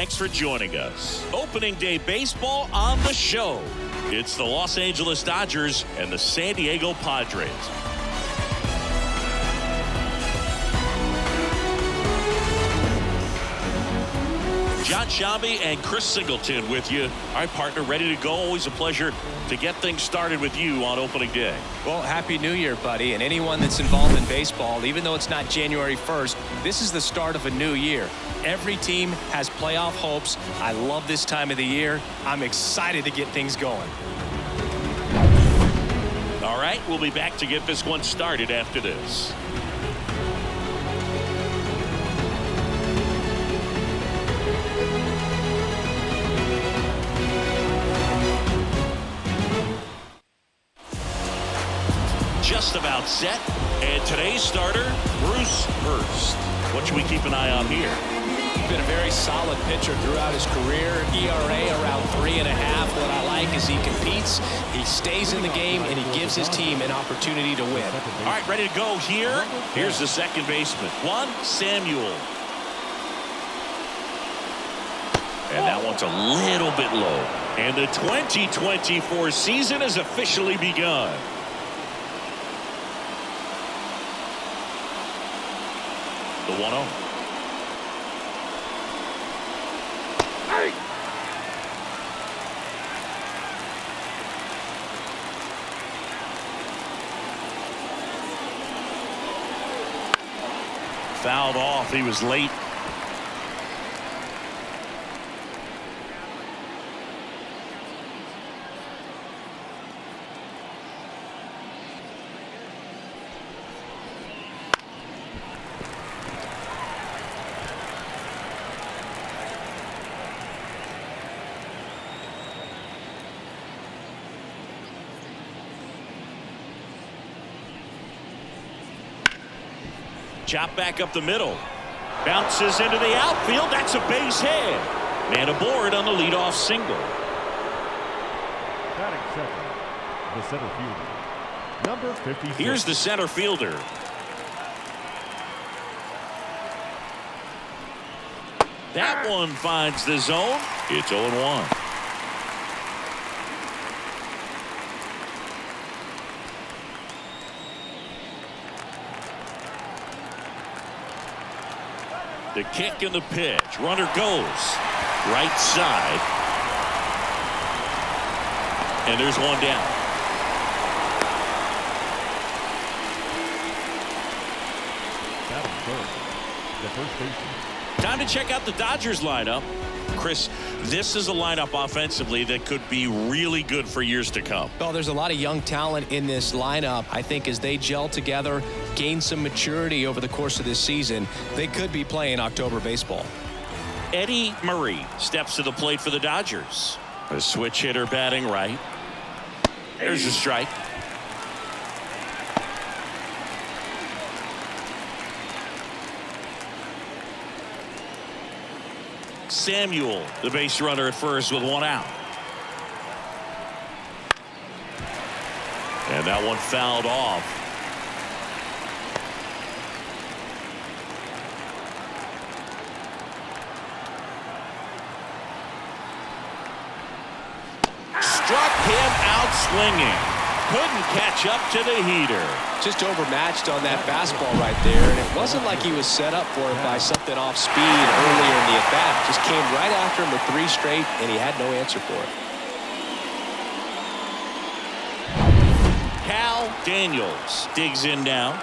thanks for joining us. Opening day baseball on the show. It's the Los Angeles Dodgers and the San Diego Padres. John Shambi and Chris Singleton with you. All right, partner, ready to go. Always a pleasure to get things started with you on opening day. Well, Happy New Year, buddy. And anyone that's involved in baseball, even though it's not January 1st, this is the start of a new year. Every team has playoff hopes. I love this time of the year. I'm excited to get things going. All right, we'll be back to get this one started after this. Just about set, and today's starter, Bruce Hurst. What should we keep an eye on here? He's been a very solid pitcher throughout his career. ERA around 3.5. What I like is he competes, he stays in the game, and he gives his team an opportunity to win. All right, ready to go here. Here's the second baseman, Juan Samuel. And that one's a little bit low. And the 2024 season has officially begun. The 1-0. Fouled off. He was late. Chop back up the middle. Bounces into the outfield. That's a base hit. Man aboard on the leadoff single. Batting second, the center fielder, number 56. Here's the center fielder. That one finds the zone. It's 0-1. The kick and the pitch. Runner goes right side. And there's one down. Batting third, the first baseman. Time to check out the Dodgers lineup. Chris, this is a lineup offensively that could be really good for years to come. Well, there's a lot of young talent in this lineup. I think as they gel together, gain some maturity over the course of this season, they could be playing October baseball. Eddie Murray steps to the plate for the Dodgers. A switch hitter batting right. There's a strike. Samuel, the base runner at first with one out. And that one fouled off. Struck him out swinging. Couldn't catch up to the heater. Just overmatched on that fastball right there, and it wasn't like he was set up for it by something off speed earlier in the at-bat. Just came right after him with 3 straight, and he had no answer for it. Cal Daniels digs in now.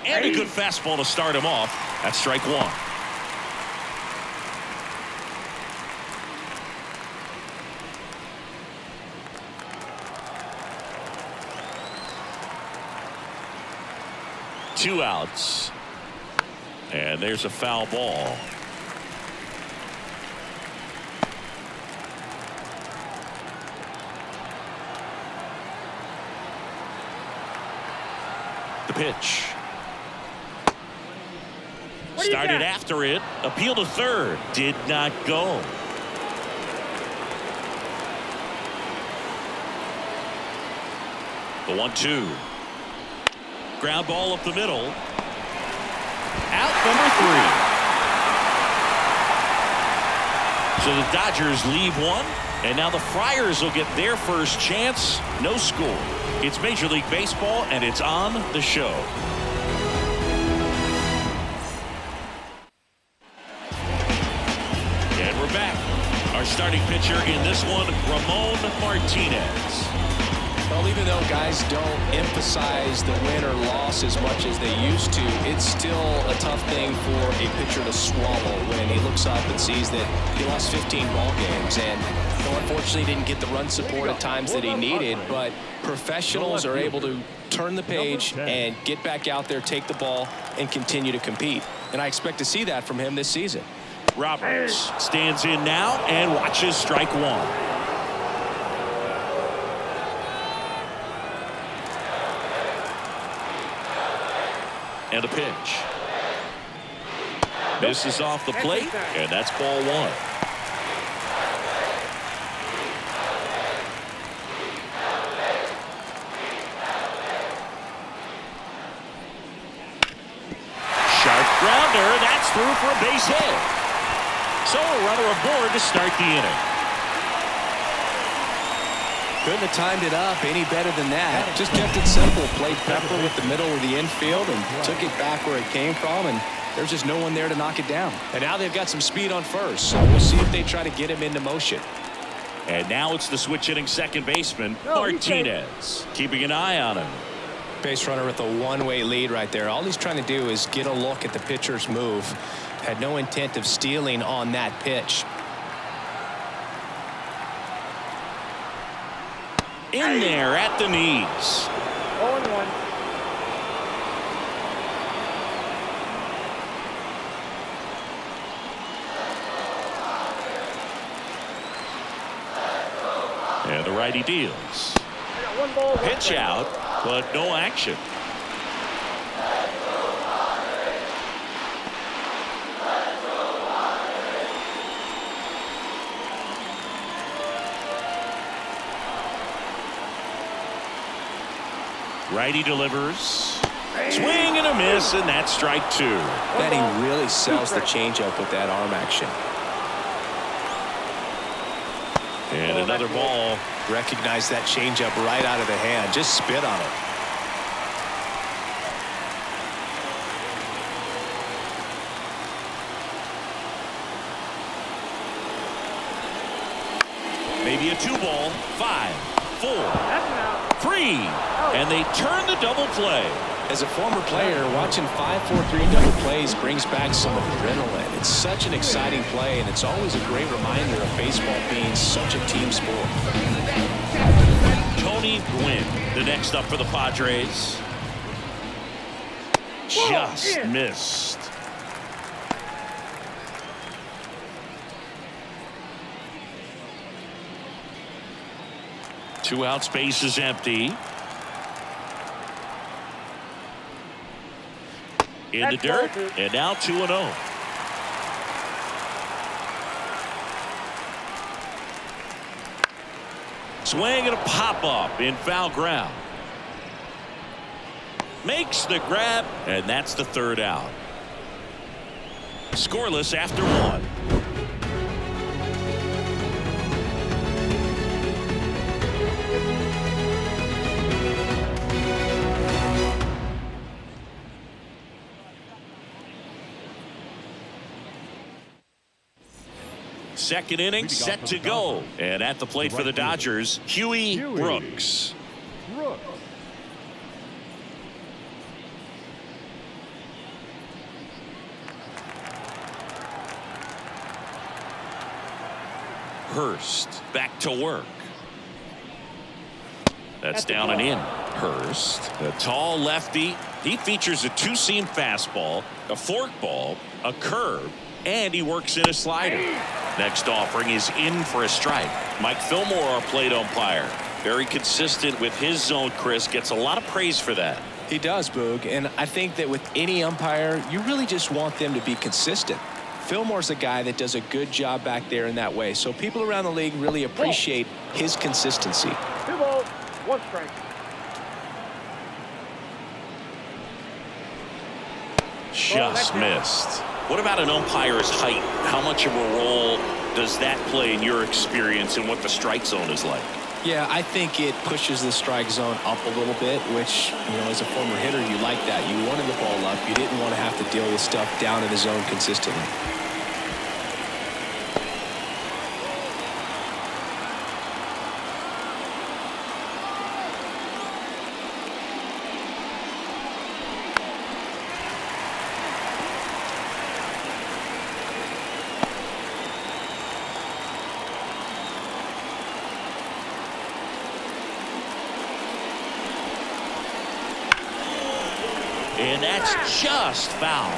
And a good fastball to start him off. That's strike one. Two outs. And there's a foul ball. The pitch. Started after it. Appeal to third. Did not go. The 1-2. Ground ball up the middle. Out number 3. So the Dodgers leave one, and now the Friars will get their first chance. No score. It's Major League Baseball, and it's on the show. And we're back. Our starting pitcher in this one, Ramon Martinez. Well, even though guys don't emphasize the win or loss as much as they used to, it's still a tough thing for a pitcher to swallow when he looks up and sees that he lost 15 ball games. And unfortunately didn't get the run support at times that he needed, but professionals are able to turn the page and get back out there, take the ball, and continue to compete. And I expect to see that from him this season. Roberts stands in now and watches strike one. And a pitch. Misses off the plate, and that's ball one. Sharp grounder, that's through for a base hit. So a runner aboard to start the inning. Couldn't have timed it up any better than that. Just kept it simple. Played pepper with the middle of the infield and took it back where it came from, and there's just no one there to knock it down. And now they've got some speed on first, so we'll see if they try to get him into motion. And now it's the switch hitting second baseman, Martinez. Keeping an eye on him. Base runner with a one-way lead right there. All he's trying to do is get a look at the pitcher's move. Had no intent of stealing on that pitch. In there at the knees. 0-1. And the righty deals. Pitch out, but no action. Righty delivers. Swing and a miss, and that's strike two. That he really sells the changeup with that arm action. And another ball. Recognize that changeup right out of the hand. Just spit on it. Maybe a 2-ball. 5, 4, 3. And they turn the double play. As a former player, watching 5-4-3 double plays brings back some adrenaline. It's such an exciting play, and it's always a great reminder of baseball being such a team sport. Tony Gwynn, the next up for the Padres. Just missed. Two out, space is empty. In the dirt, and now 2-0. Swing and a pop-up in foul ground. Makes the grab, and that's the third out. Scoreless after one. Second inning set to go. And at the plate for the Dodgers, Huey Brooks. Hurst back to work. That's down and in. Hurst, a tall lefty. He features a two-seam fastball, a forkball, a curve, and he works in a slider. Next offering is in for a strike. Mike Fillmore, our plate umpire. Very consistent with his zone, Chris. Gets a lot of praise for that. He does, Boog, and I think that with any umpire, you really just want them to be consistent. Fillmore's a guy that does a good job back there in that way, so people around the league really appreciate his consistency. 2 balls, 1 strike. Just missed. What about an umpire's height? How much of a role does that play in your experience and what the strike zone is like? Yeah, I think it pushes the strike zone up a little bit, which, as a former hitter, you like that. You wanted the ball up. You didn't want to have to deal with stuff down in the zone consistently. And that's just foul.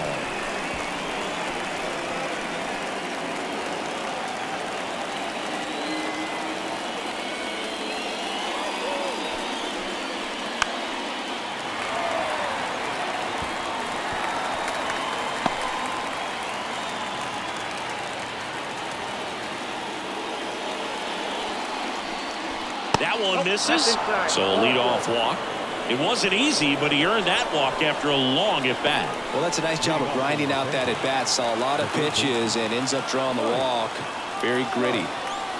That one misses. So a leadoff walk. It wasn't easy, but he earned that walk after a long at-bat. Well, that's a nice job of grinding out that at-bat. Saw a lot of pitches and ends up drawing the walk. Very gritty.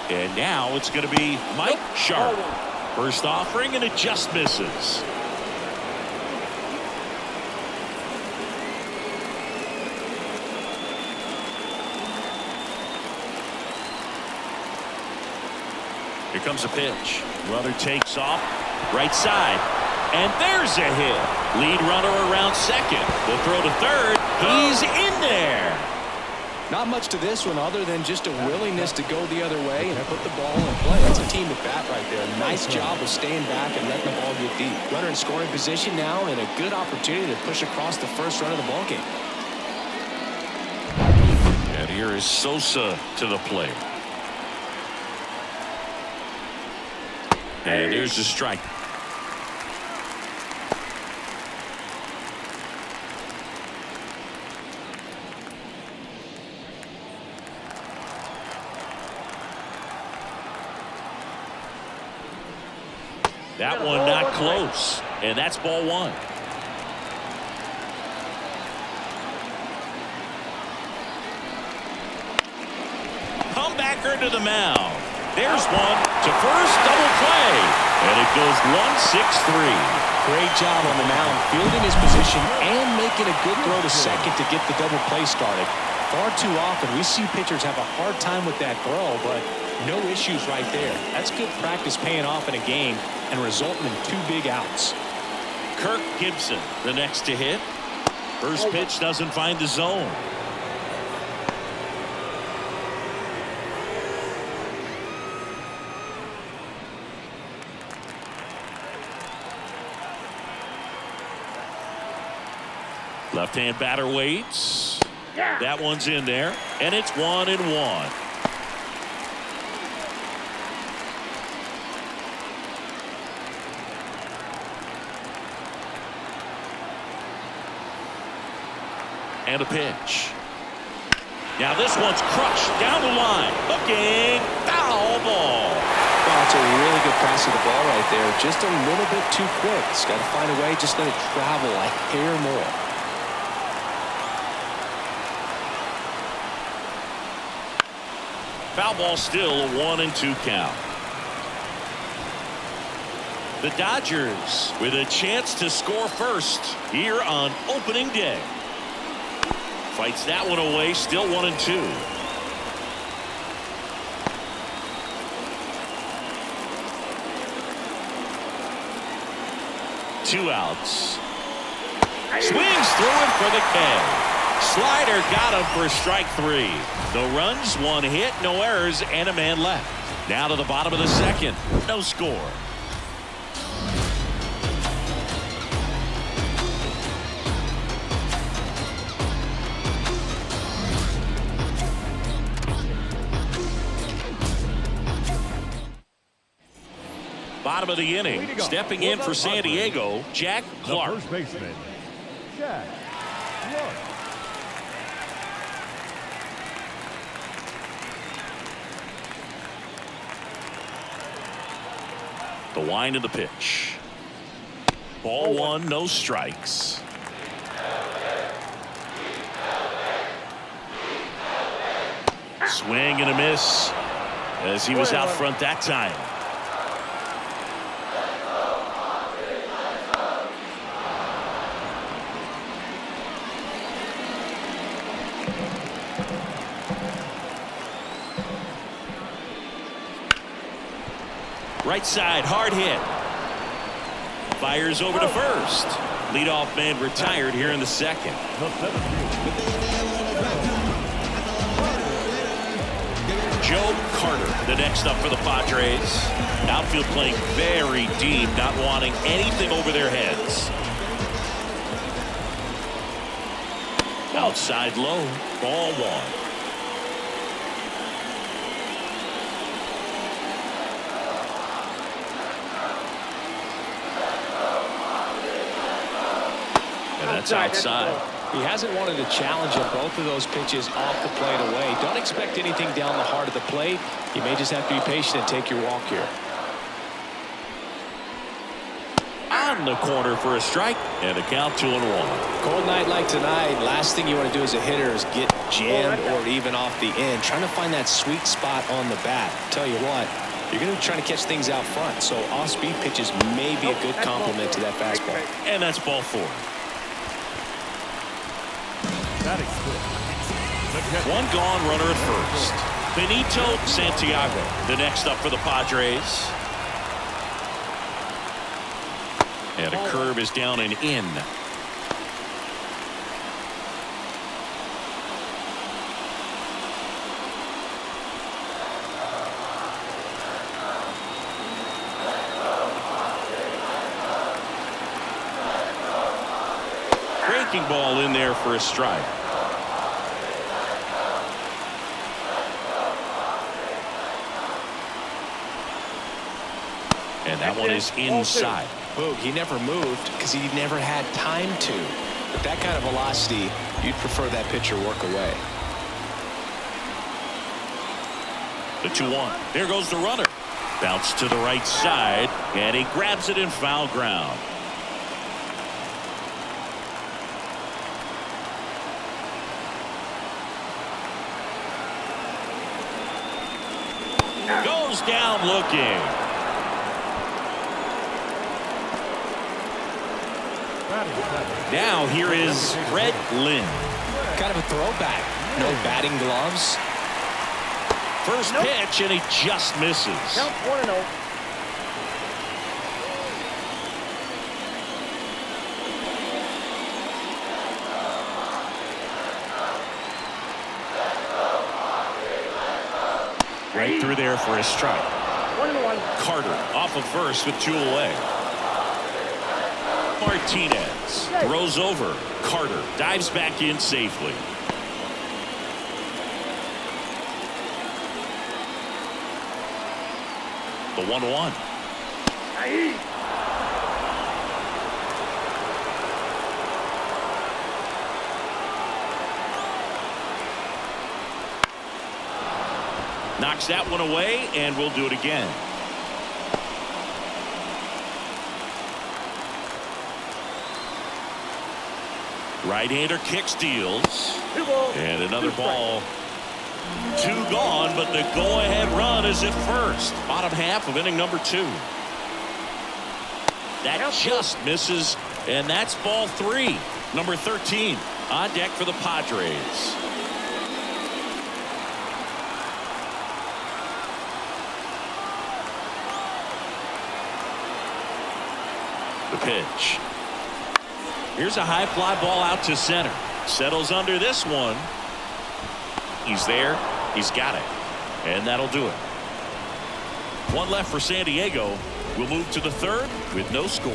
And now it's going to be Mike Sharp. First offering, and it just misses. Here comes a pitch. Runner takes off. Right side. And there's a hit. Lead runner around second. The throw to third. He's in there. Not much to this one other than just a willingness to go the other way and put the ball in play. That's a team at bat right there. Nice job of staying back and letting the ball get deep. Runner in scoring position now and a good opportunity to push across the first run of the ball game. And here is Sosa to the plate. And there's the strike. That one not close, and that's ball one. Comebacker to the mound. There's one to first, double play, and it goes 1-6-3. Great job on the mound, fielding his position and making a good throw to second to get the double play started. Far too often we see pitchers have a hard time with that throw, but no issues right there. That's good practice paying off in a game and resulting in 2 big outs. Kirk Gibson, the next to hit. First pitch doesn't find the zone. Left-hand batter waits. That one's in there, and it's 1-1. And a pitch. Now this one's crushed down the line. Hooking, foul ball. Well, it's a really good pass of the ball right there. Just a little bit too quick. It's got to find a way. Just let it travel a hair more. Foul ball, still a 1-2 count. The Dodgers with a chance to score first here on opening day. Fights that one away, still 1-2. Two outs. Swings through it for the K. Slider got him for strike 3. No runs, 1 hit, no errors, and a man left. Now to the bottom of the second. No score. Bottom of the inning. Stepping in for San Diego, Jack Clark. The first baseman, Jack Clark. The wind of the pitch. Ball 1, no strikes. Swing and a miss as he was out front that time. Right side, hard hit. Fires over to first. Leadoff man retired here in the second. Joe Carter, the next up for the Padres. Outfield playing very deep, not wanting anything over their heads. Outside low, ball one. That's outside. He hasn't wanted to challenge on both of those pitches off the plate away. Don't expect anything down the heart of the plate. You may just have to be patient and take your walk here. On the corner for a strike and a count 2-1. Cold night like tonight, last thing you want to do as a hitter is get jammed or even off the end. Trying to find that sweet spot on the bat. Tell you what, you're going to be trying to catch things out front, so off-speed pitches may be a good complement to that fastball. And that's ball 4. One gone, runner at first. Benito Santiago, the next up for the Padres. And a curve is down and in. Breaking ball in there for a strike. And that one is inside. Boog, he never moved because he never had time to. With that kind of velocity, you'd prefer that pitcher work away. The 2-1. There goes the runner. Bounce to the right side, and he grabs it in foul ground. Goes down looking. Now here is Red Lynn. Kind of a throwback. No batting gloves. First pitch, and he just misses. Count 1-0. Right through there for a strike. 1-1. Carter off of first with 2 away. Martinez throws over. Carter dives back in safely. The 1-1. Knocks that one away, and we'll do it again. Right-hander kicks, deals, and another ball. 2 gone, but the go-ahead run is at first. Bottom half of inning number 2. That just misses, and that's ball 3. Number 13 on deck for the Padres. The pitch. Here's a high fly ball out to center. Settles under this one. He's there. He's got it. And that'll do it. 1 left for San Diego. We'll move to the 3rd with no score.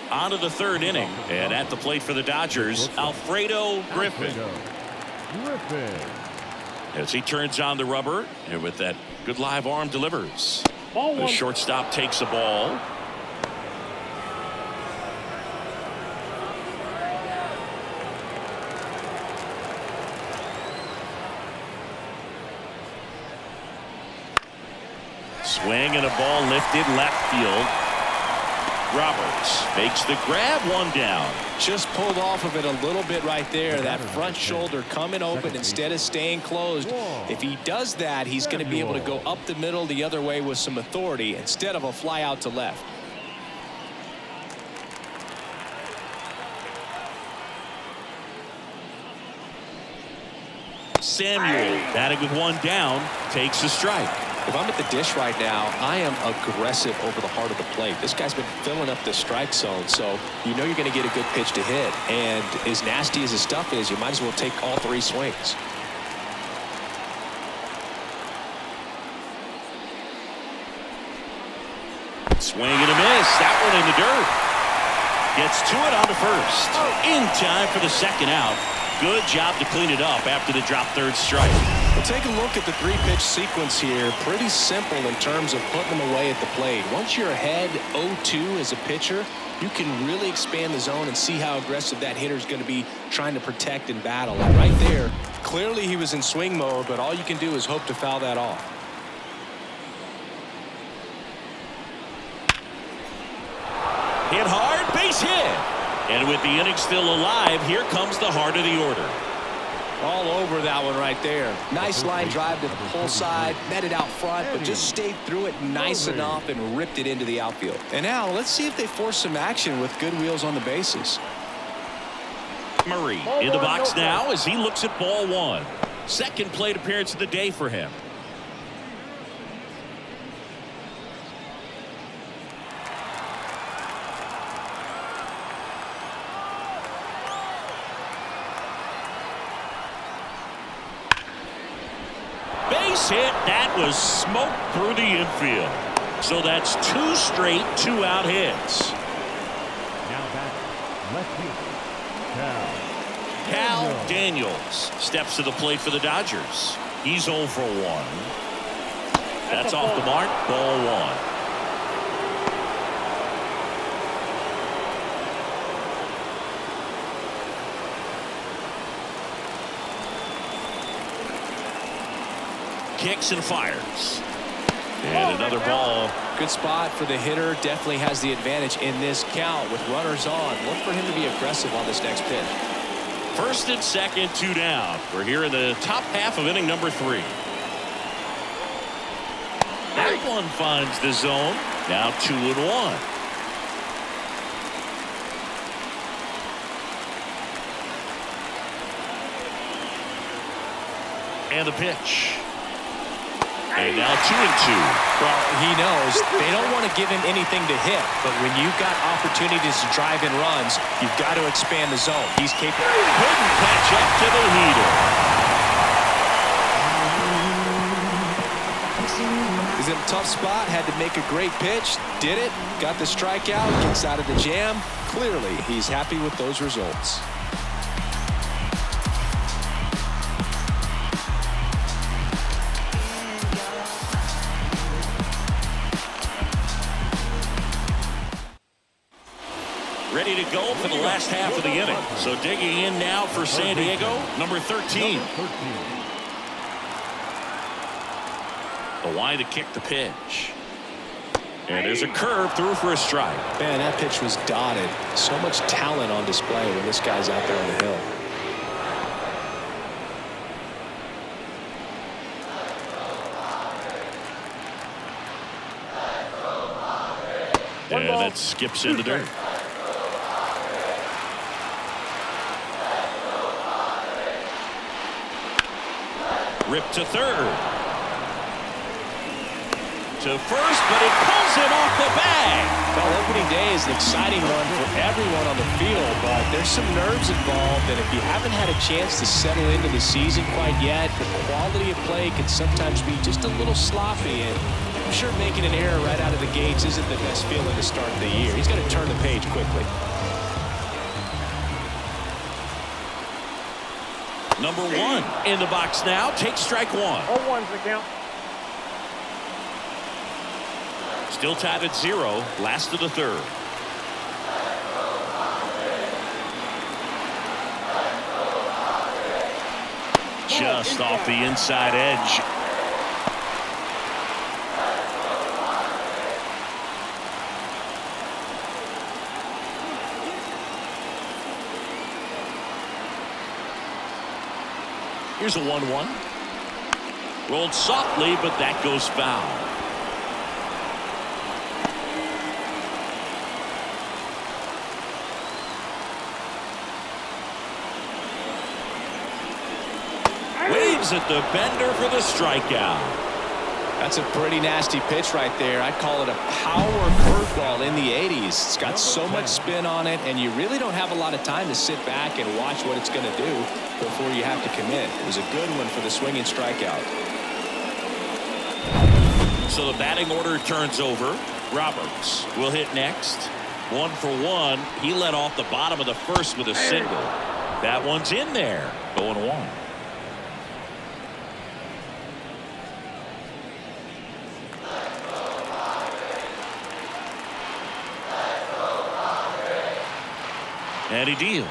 On to the 3rd inning. And at the plate for the Dodgers, Alfredo Griffin. As he turns on the rubber, and with that good live arm delivers. The shortstop takes a ball. Swing and a ball lifted left field. Roberts makes the grab, one down. Just pulled off of it a little bit right there. That front shoulder coming open instead of staying closed. If he does that, he's going to be able to go up the middle the other way with some authority instead of a fly out to left. Samuel batting with one down, takes a strike. If I'm at the dish right now, I am aggressive over the heart of the plate. This guy's been filling up the strike zone, so you know you're going to get a good pitch to hit. And as nasty as his stuff is, you might as well take all three swings. Swing and a miss. That one in the dirt. Gets to it on the first. In time for the second out. Good job to clean it up after the drop third strike. We'll take a look at the three-pitch sequence here. Pretty simple in terms of putting them away at the plate. Once you're ahead 0-2 as a pitcher, you can really expand the zone and see how aggressive that hitter is going to be trying to protect and battle. And right there, clearly he was in swing mode, but all you can do is hope to foul that off. Hit hard, base hit. And with the inning still alive, here comes the heart of the order. All over that one right there. Nice line drive to the pull side, met it out front, but just stayed through it nice enough and ripped it into the outfield. And now let's see if they force some action with good wheels on the bases. Murray in the box now as he looks at ball one. Second plate appearance of the day for him. Base hit. That was smoke through the infield. So that's two straight two-out hits. Now back, left field, Cal Daniels steps to the plate for the Dodgers. He's 0 for 1. That's off the mark. Ball one. Kicks and fires. And another ball. Good spot for the hitter. Definitely has the advantage in this count with runners on. Look for him to be aggressive on this next pitch. First and second, two down. We're here in the top half of inning number 3. That one finds the zone. Now 2-1. And the pitch. And now 2-2. Well, he knows they don't want to give him anything to hit, but when you've got opportunities to drive in runs, you've got to expand the zone. He's capable. Couldn't catch up to the heater. He's in a tough spot, had to make a great pitch, did it, got the strikeout, gets out of the jam. Clearly, he's happy with those results. Ready to go for the last half of the inning. So digging in now for San Diego, number 13. The wide to kick the pitch. And there's a curve through for a strike. Man, that pitch was dotted. So much talent on display when this guy's out there on the hill. And that skips in the dirt. Ripped to third. To first, but it pulls him off the bag. Well, opening day is an exciting one for everyone on the field, but there's some nerves involved, and if you haven't had a chance to settle into the season quite yet, the quality of play can sometimes be just a little sloppy, and I'm sure making an error right out of the gates isn't the best feeling to start the year. He's got to turn the page quickly. Number 1 in the box now. Takes strike 1. 0-1's the count. Still tied at 0. Last of the third. Just off the inside edge. Here's a 1-1. Rolled softly, but that goes foul. Waves at the bender for the strikeout. That's a pretty nasty pitch right there. I'd call it a power curveball in the 80s. It's got so much spin on it, and you really don't have a lot of time to sit back and watch what it's going to do before you have to commit. It was a good one for the swinging strikeout. So the batting order turns over. Roberts will hit next. 1 for 1. He led off the bottom of the first with a single. That one's in there. 0-1. And he deals.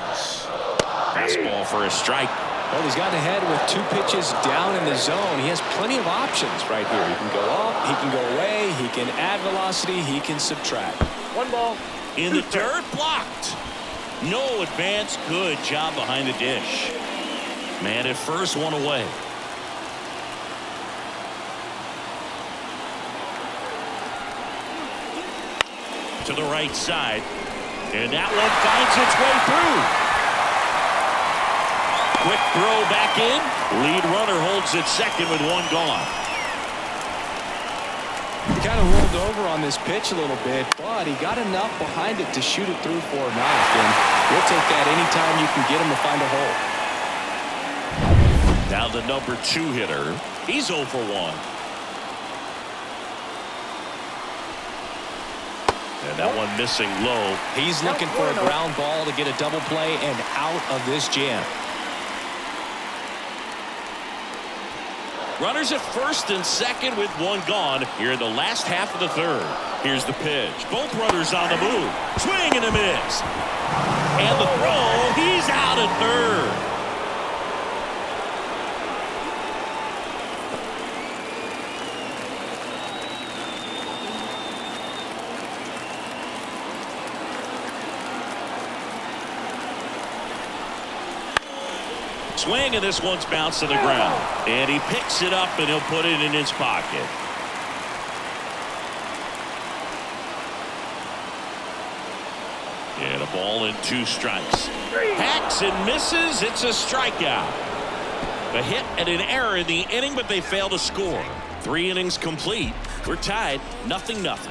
Fastball for a strike. Well, he's gotten ahead with 2 pitches down in the zone. He has plenty of options right here. He can go up, he can go away, he can add velocity, he can subtract. 1 ball. In the dirt, blocked. No advance. Good job behind the dish. Man at first, 1 away. To the right side. And that one finds its way through. Quick throw back in. Lead runner holds at second with 1 gone. He kind of rolled over on this pitch a little bit, but he got enough behind it to shoot it through for a knock. And we'll take that anytime you can get him to find a hole. Now the number 2 hitter. He's 0 for 1. And that one missing low. He's looking for a ground ball to get a double play and out of this jam. Runners at first and second with 1 gone here in the last half of the third. Here's the pitch. Both runners on the move. Swing and a miss. And the throw. He's out at third. Swing, and this one's bounced to the ground. And he picks it up, and he'll put it in his pocket. And a ball and 2 strikes. Hacks and misses. It's a strikeout. A hit and an error in the inning, but they fail to score. 3 innings complete. We're tied 0-0.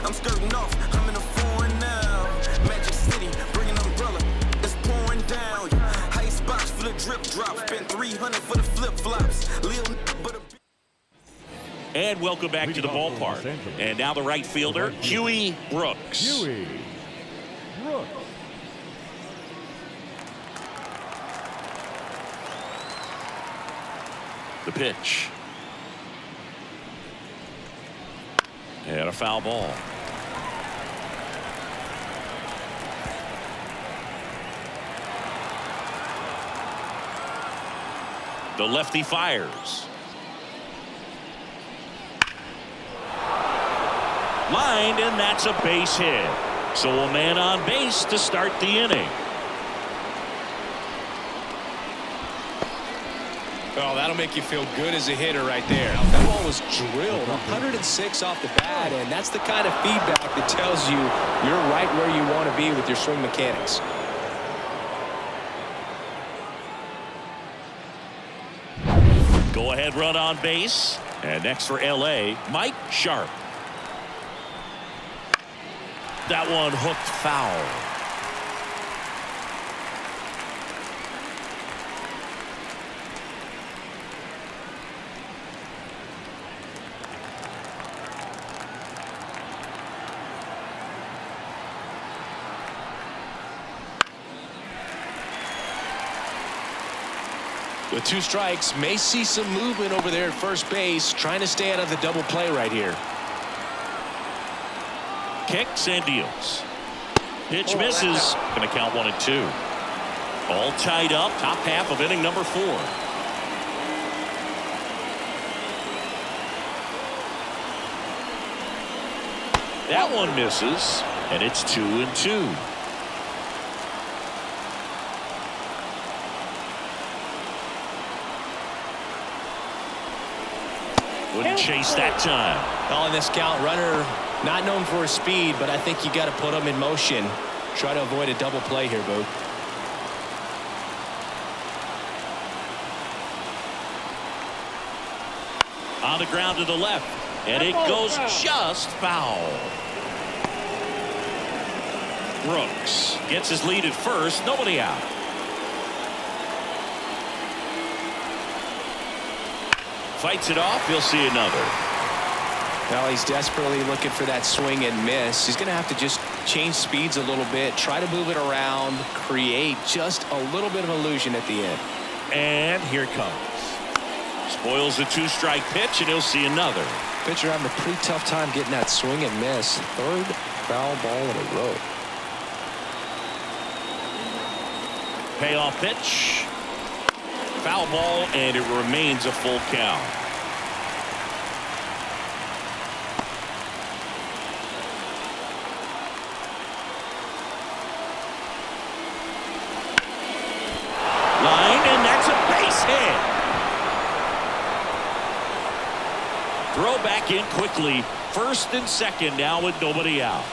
I'm skirting off. I'm in a foreign now. Magic City, bring an umbrella. It's pouring down. Ice box for the drip drop. Spent 300 for the flip flops. And welcome back to the ballpark. And now the right fielder, Huey Brooks. Huey Brooks. The pitch. And a foul ball. The lefty fires. Lined, and that's a base hit. So a man on base to start the inning. Oh, that'll make you feel good as a hitter right there. That ball was drilled 106 off the bat, and that's the kind of feedback that tells you you're right where you want to be with your swing mechanics. Go ahead run on base. And next for LA, Mike Sharp. That one hooked foul. With 2 strikes, may see some movement over there at first base, trying to stay out of the double play right here. Kicks and deals. Pitch misses. Going to count 1 and 2. All tied up. Top half of inning number 4. That one misses, and it's 2 and 2. Wouldn't chase that time. On this count, runner not known for his speed, but I think you got to put him in motion. Try to avoid a double play here, Boo. On the ground to the left, and it goes just foul. Brooks gets his lead at first, nobody out. Fights it off, he'll see another. Well, he's desperately looking for that swing and miss. He's going to have to just change speeds a little bit, try to move it around, create just a little bit of illusion at the end. And here it comes. Spoils the two-strike pitch, and he'll see another. Pitcher having a pretty tough time getting that swing and miss. Third foul ball in a row. Payoff pitch. Foul ball, and it remains a full count. Line, and that's a base hit. Throw back in quickly. First and second now with nobody out.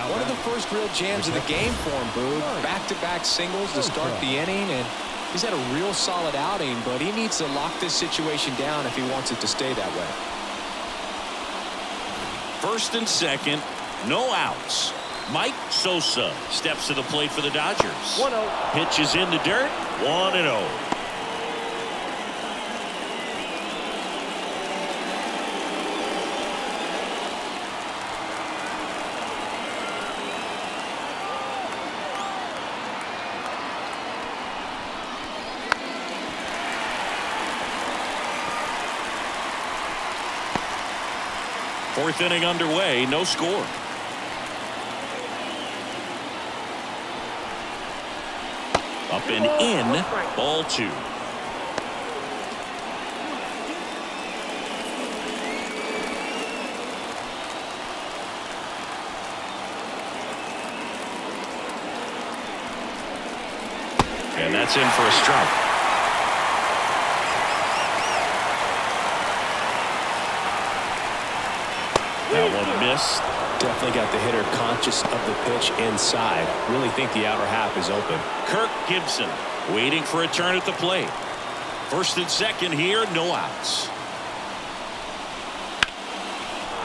One of the first real jams of the game for him, Boo. Back-to-back singles to start the inning, and he's had a real solid outing, but he needs to lock this situation down if he wants it to stay that way. First and second, no outs. Mike Sosa steps to the plate for the Dodgers. 1-0. Pitch is in the dirt. 1-0. Fourth inning underway, no score. Up and in, ball two. And that's in for a strike. That one missed. Definitely got the hitter conscious of the pitch inside. Really think the outer half is open. Kirk Gibson waiting for a turn at the plate. First and second here, no outs.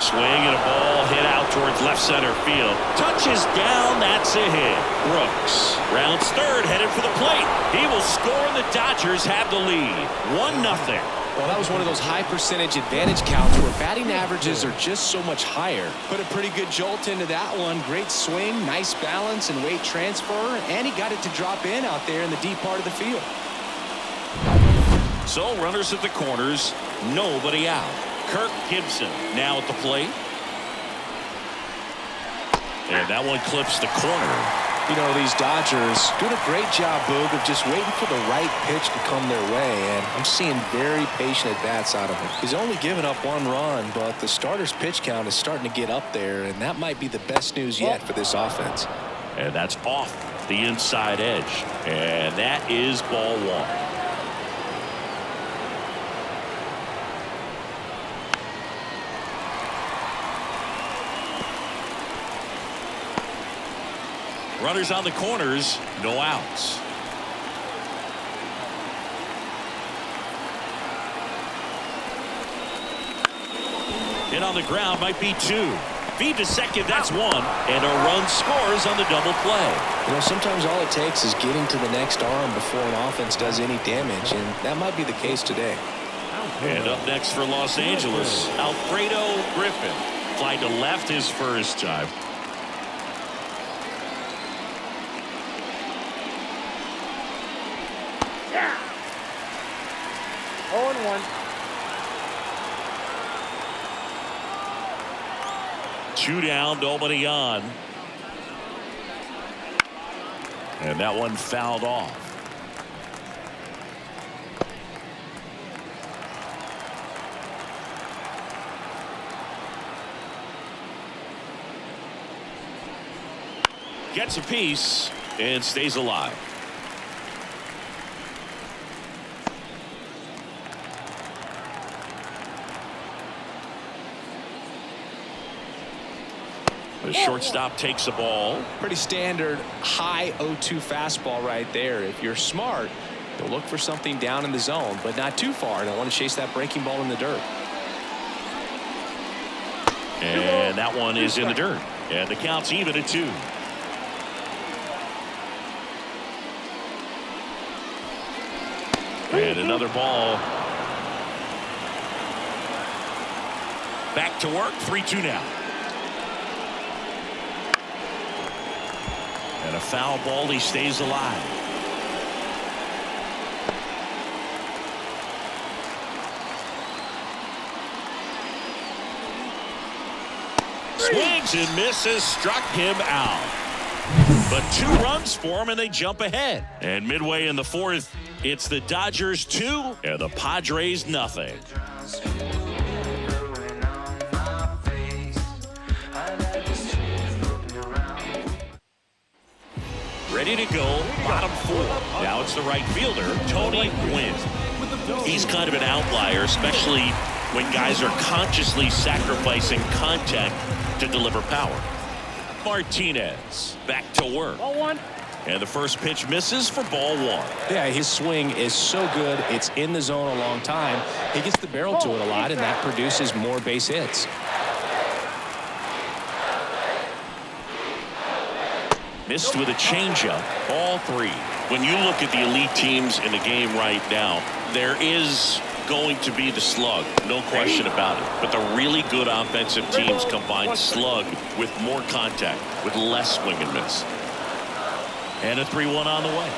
Swing and a ball hit out towards left center field. Touches down, that's a hit. Brooks rounds third, headed for the plate. He will score, and the Dodgers have the lead. 1-0. Well, that was one of those high percentage advantage counts where batting averages are just so much higher. Put a pretty good jolt into that one. Great swing, nice balance and weight transfer, and he got it to drop in out there in the deep part of the field. So runners at the corners, nobody out. Kirk Gibson now at the plate. And that one clips the corner. You know, these Dodgers doing a great job, Boog, of just waiting for the right pitch to come their way, and I'm seeing very patient at-bats out of him. He's only given up one run, but the starter's pitch count is starting to get up there, and that might be the best news yet for this offense. And that's off the inside edge. And that is ball one. Runners on the corners, no outs. Hit on the ground, might be two. Feed to second, that's one. And a run scores on the double play. You know, sometimes all it takes is getting to the next arm before an offense does any damage, and that might be the case today. And up next for Los Angeles, Alfredo Griffin. Fly to left his first time. Yeah. 0-1. Two down, nobody on. And that one fouled off. Gets a piece and stays alive. The shortstop takes the ball. Pretty standard high 0-2 fastball right there. If you're smart, you'll look for something down in the zone, but not too far. Don't want to chase that breaking ball in the dirt. And that one is in the dirt. And the count's even at 2. And another ball. Back to work. 3-2 now. And a foul ball. He stays alive. Swings and misses. Struck him out. But 2 runs for him, and they jump ahead. And midway in the 4th, it's the Dodgers 2 and the Padres nothing. Ready to go, bottom 4. Now it's the right fielder, Tony Gwynn. He's kind of an outlier, especially when guys are consciously sacrificing contact to deliver power. Martinez back to work. Ball 1. And the first pitch misses for ball 1. Yeah, his swing is so good. It's in the zone a long time. He gets the barrel to it a lot, and that produces more base hits. Missed with a changeup. Ball 3. When you look at the elite teams in the game right now, there is going to be the slug, no question about it. But the really good offensive teams combine slug with more contact, with less swing and miss. And a 3-1 on the way.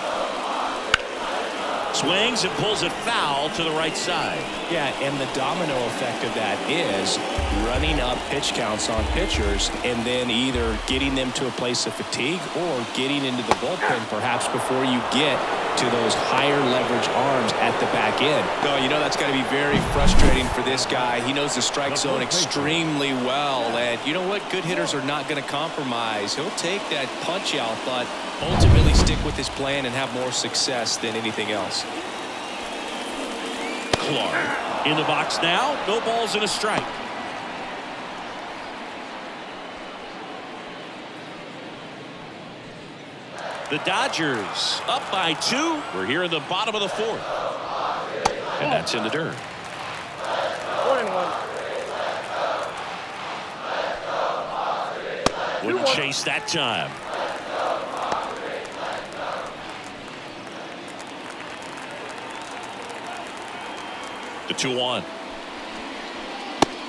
Swings and pulls it foul to the right side. Yeah, and the domino effect of that is running up pitch counts on pitchers and then either getting them to a place of fatigue or getting into the bullpen perhaps before you get to those higher leverage arms at the back end. No, you know that's got to be very frustrating for this guy. He knows the strike zone extremely well, and you know what? Good hitters are not going to compromise. He'll take that punch out, but ultimately stick with his plan and have more success than anything else. Clark in the box now. No balls and a strike. The Dodgers up by 2. We're here in the bottom of the 4th. And that's in the dirt. 1-1. Wouldn't chase that time. The 2-1.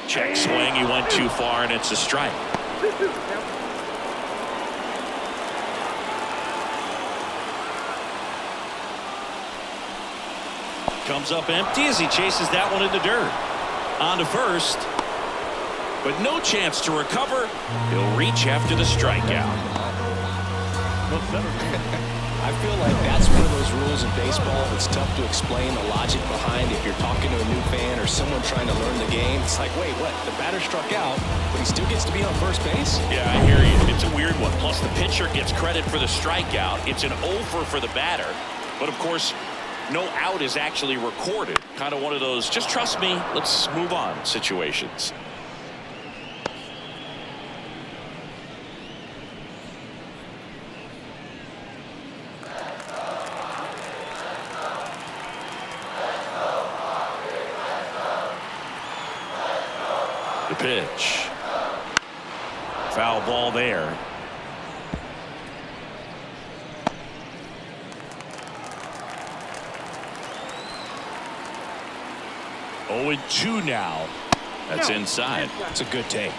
Check swing. He went too far, and it's a strike. Comes up empty as he chases that one in the dirt. On to first. But no chance to recover. He'll reach after the strikeout. I feel like that's one of those rules in baseball that's tough to explain the logic behind. If you're talking to a new fan or someone trying to learn the game, it's like, wait, what? The batter struck out, but he still gets to be on first base? Yeah, I hear you. It's a weird one. Plus, the pitcher gets credit for the strikeout. It's an over for the batter. But, of course, no out is actually recorded. Kind of one of those, just trust me, let's move on situations. The pitch. Foul ball there. Oh, 2 now. That's inside. It's a good take.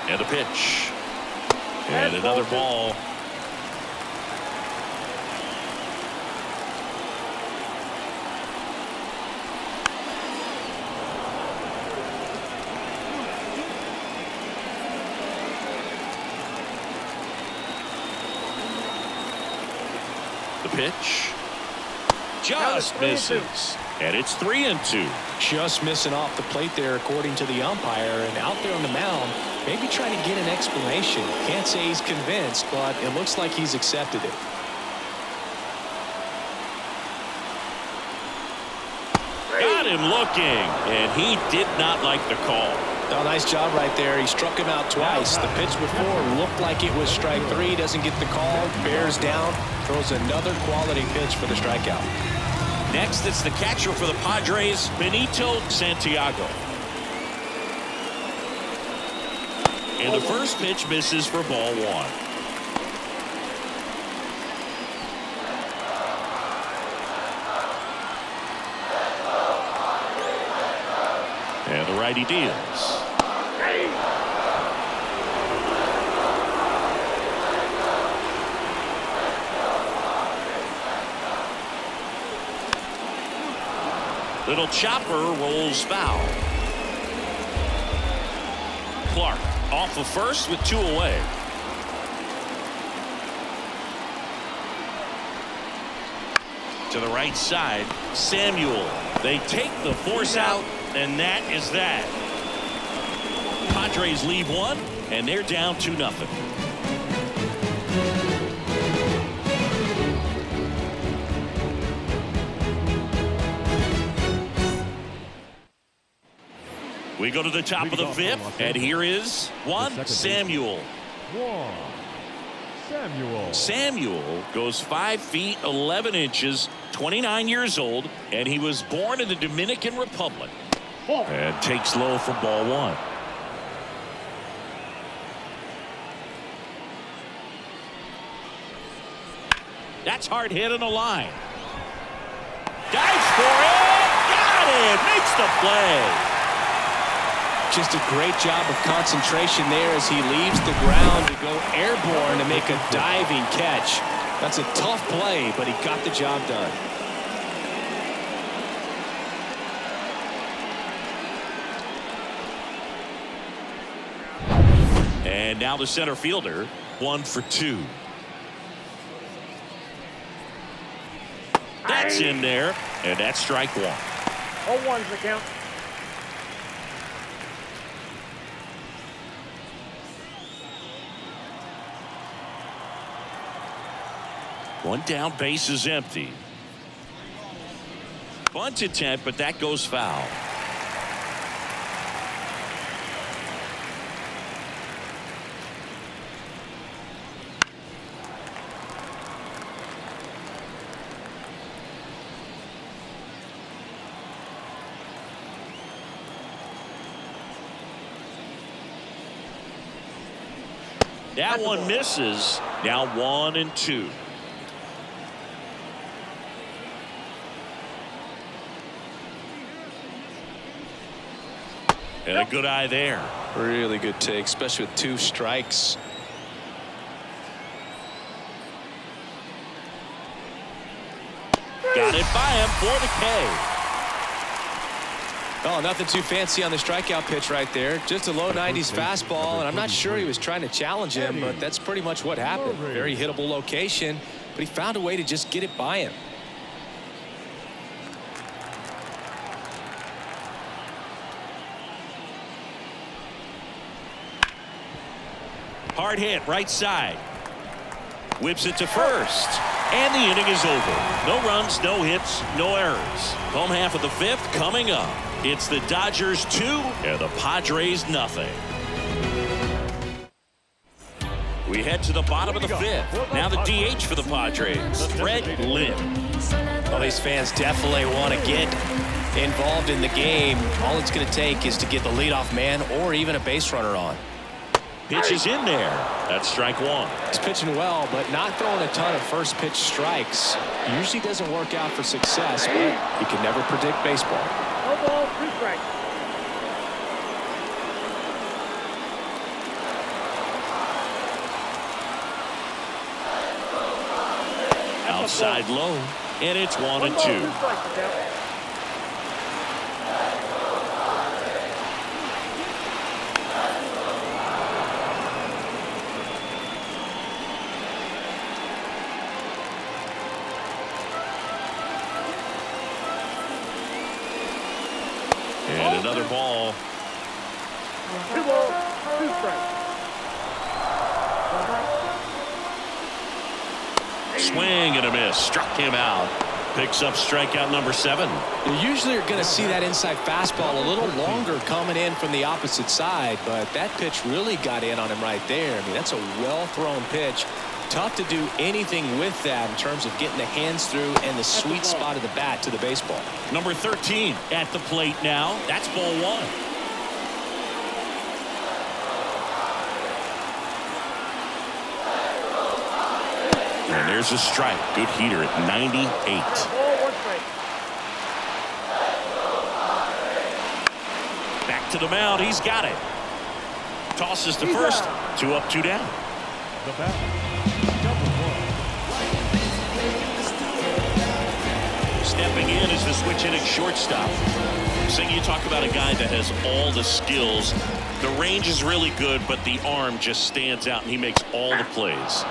And the pitch. And another ball. The pitch. Just misses. And it's 3-2. Just missing off the plate there, according to the umpire, and out there on the mound, maybe trying to get an explanation. Can't say he's convinced, but it looks like he's accepted it. him looking, and he did not like the call. Oh, nice job right there. He struck him out twice. The pitch before looked like it was strike 3. Doesn't get the call. Bears down. Throws another quality pitch for the strikeout. Next, it's the catcher for the Padres, Benito Santiago. And the first pitch misses for ball 1. And the righty deals. Little chopper rolls foul. Clark off the first with 2 away. To the right side, Samuel. They take the force out, and that is that. Padres leave 1, and they're down 2-0. We go to the top of the 5th, and here is Samuel. Samuel goes 5 feet 11 inches, 29 years old, and he was born in the Dominican Republic. And takes low for ball 1. That's hard hit on the line. Dives for it. Got it. Makes the play. Just a great job of concentration there as he leaves the ground to go airborne to make a diving catch. That's a tough play, but he got the job done. And now the center fielder, 1 for 2. That's in there, and that's strike 1. 0-1's the count. One down, base is empty. Bunt attempt, but that goes foul. That one misses. Now 1-2. And a good eye there. Really good take, especially with 2 strikes. Got it by him for the K. Oh, nothing too fancy on the strikeout pitch right there. Just a low 90s fastball, and I'm not sure he was trying to challenge him, but that's pretty much what happened. Very hittable location, but he found a way to just get it by him. Hard hit, right side. Whips it to first. And the inning is over. No runs, no hits, no errors. Home half of the 5th coming up. It's the Dodgers 2 and the Padres nothing. We head to the bottom of the 5th. Now the DH for the Padres, Fred Lynn. Well, these fans definitely want to get involved in the game. All it's going to take is to get the leadoff man or even a base runner on. Pitch is in there. That's strike 1. He's pitching well, but not throwing a ton of first pitch strikes. Usually doesn't work out for success, but you can never predict baseball. No ball, 2 strikes. Outside low, and it's 1-2. 2 strikes now. And another ball. 2 balls, 2 strikes. Swing and a miss. Struck him out. Picks up strikeout number 7. You usually are going to see that inside fastball a little longer coming in from the opposite side, but that pitch really got in on him right there. I mean, that's a well-thrown pitch. Tough to do anything with that in terms of getting the hands through and the sweet spot of the bat to the baseball. Number 13 at the plate now. That's ball 1. And there's a strike. Good heater at 98. Ball, 1 strike. Back to the mound. He's got it. Tosses to first. 2 up, 2 down. The bat, number 1. Stepping in is the switch hitting shortstop. So you talk about a guy that has all the skills. The range is really good, but the arm just stands out, and he makes all the plays.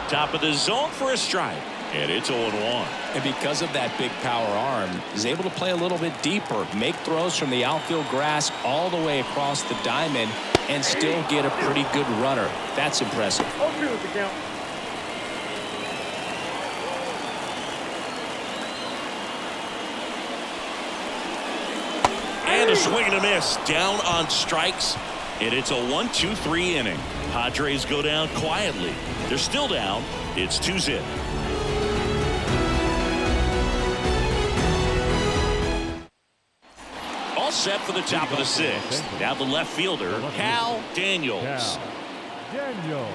Top of the zone for a strike, and it's 0-1. And because of that big power arm, he's able to play a little bit deeper, make throws from the outfield grass all the way across the diamond, and still get a pretty good runner. That's impressive. 0-2 is the count. And a swing and a miss. Down on strikes, and it's a 1-2-3 inning. Padres go down quietly. They're still down. It's 2-0. All set for the top of the 6th. Now the left fielder, Cal Daniels. Daniel.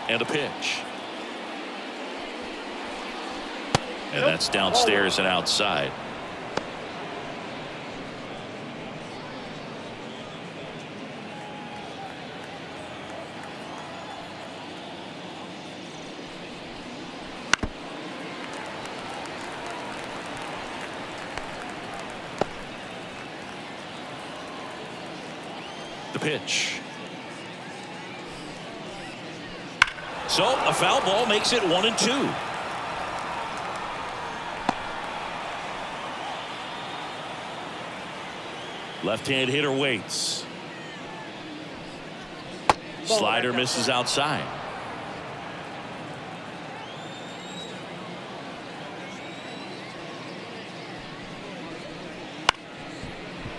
And a pitch. And that's downstairs and outside. The pitch. So a foul ball makes it 1-2. Left-hand hitter waits. Slider misses outside.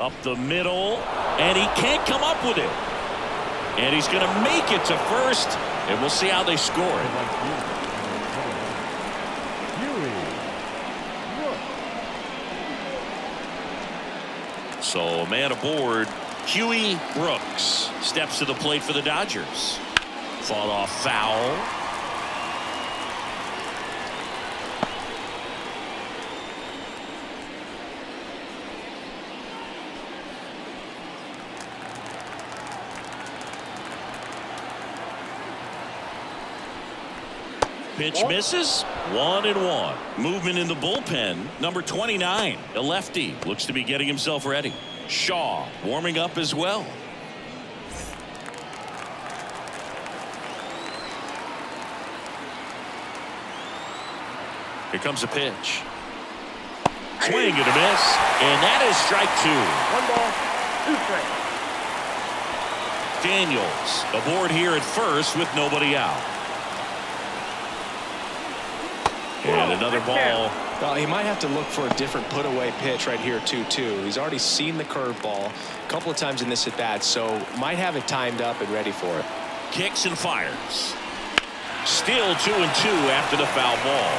Up the middle, and he can't come up with it. And he's going to make it to first, and we'll see how they score it. So a man aboard, Huey Brooks steps to the plate for the Dodgers. Fought off foul. Pitch misses. 1-1. Movement in the bullpen. Number 29, a lefty, looks to be getting himself ready. Shaw warming up as well. Here comes a pitch. Swing and a miss. And that is strike 2. 1 ball, 2 strikes. Daniels aboard here at first with nobody out. And another ball. Well, he might have to look for a different put-away pitch right here, 2-2. He's already seen the curveball a couple of times in this at-bat, so might have it timed up and ready for it. Kicks and fires. Still 2-2 after the foul ball.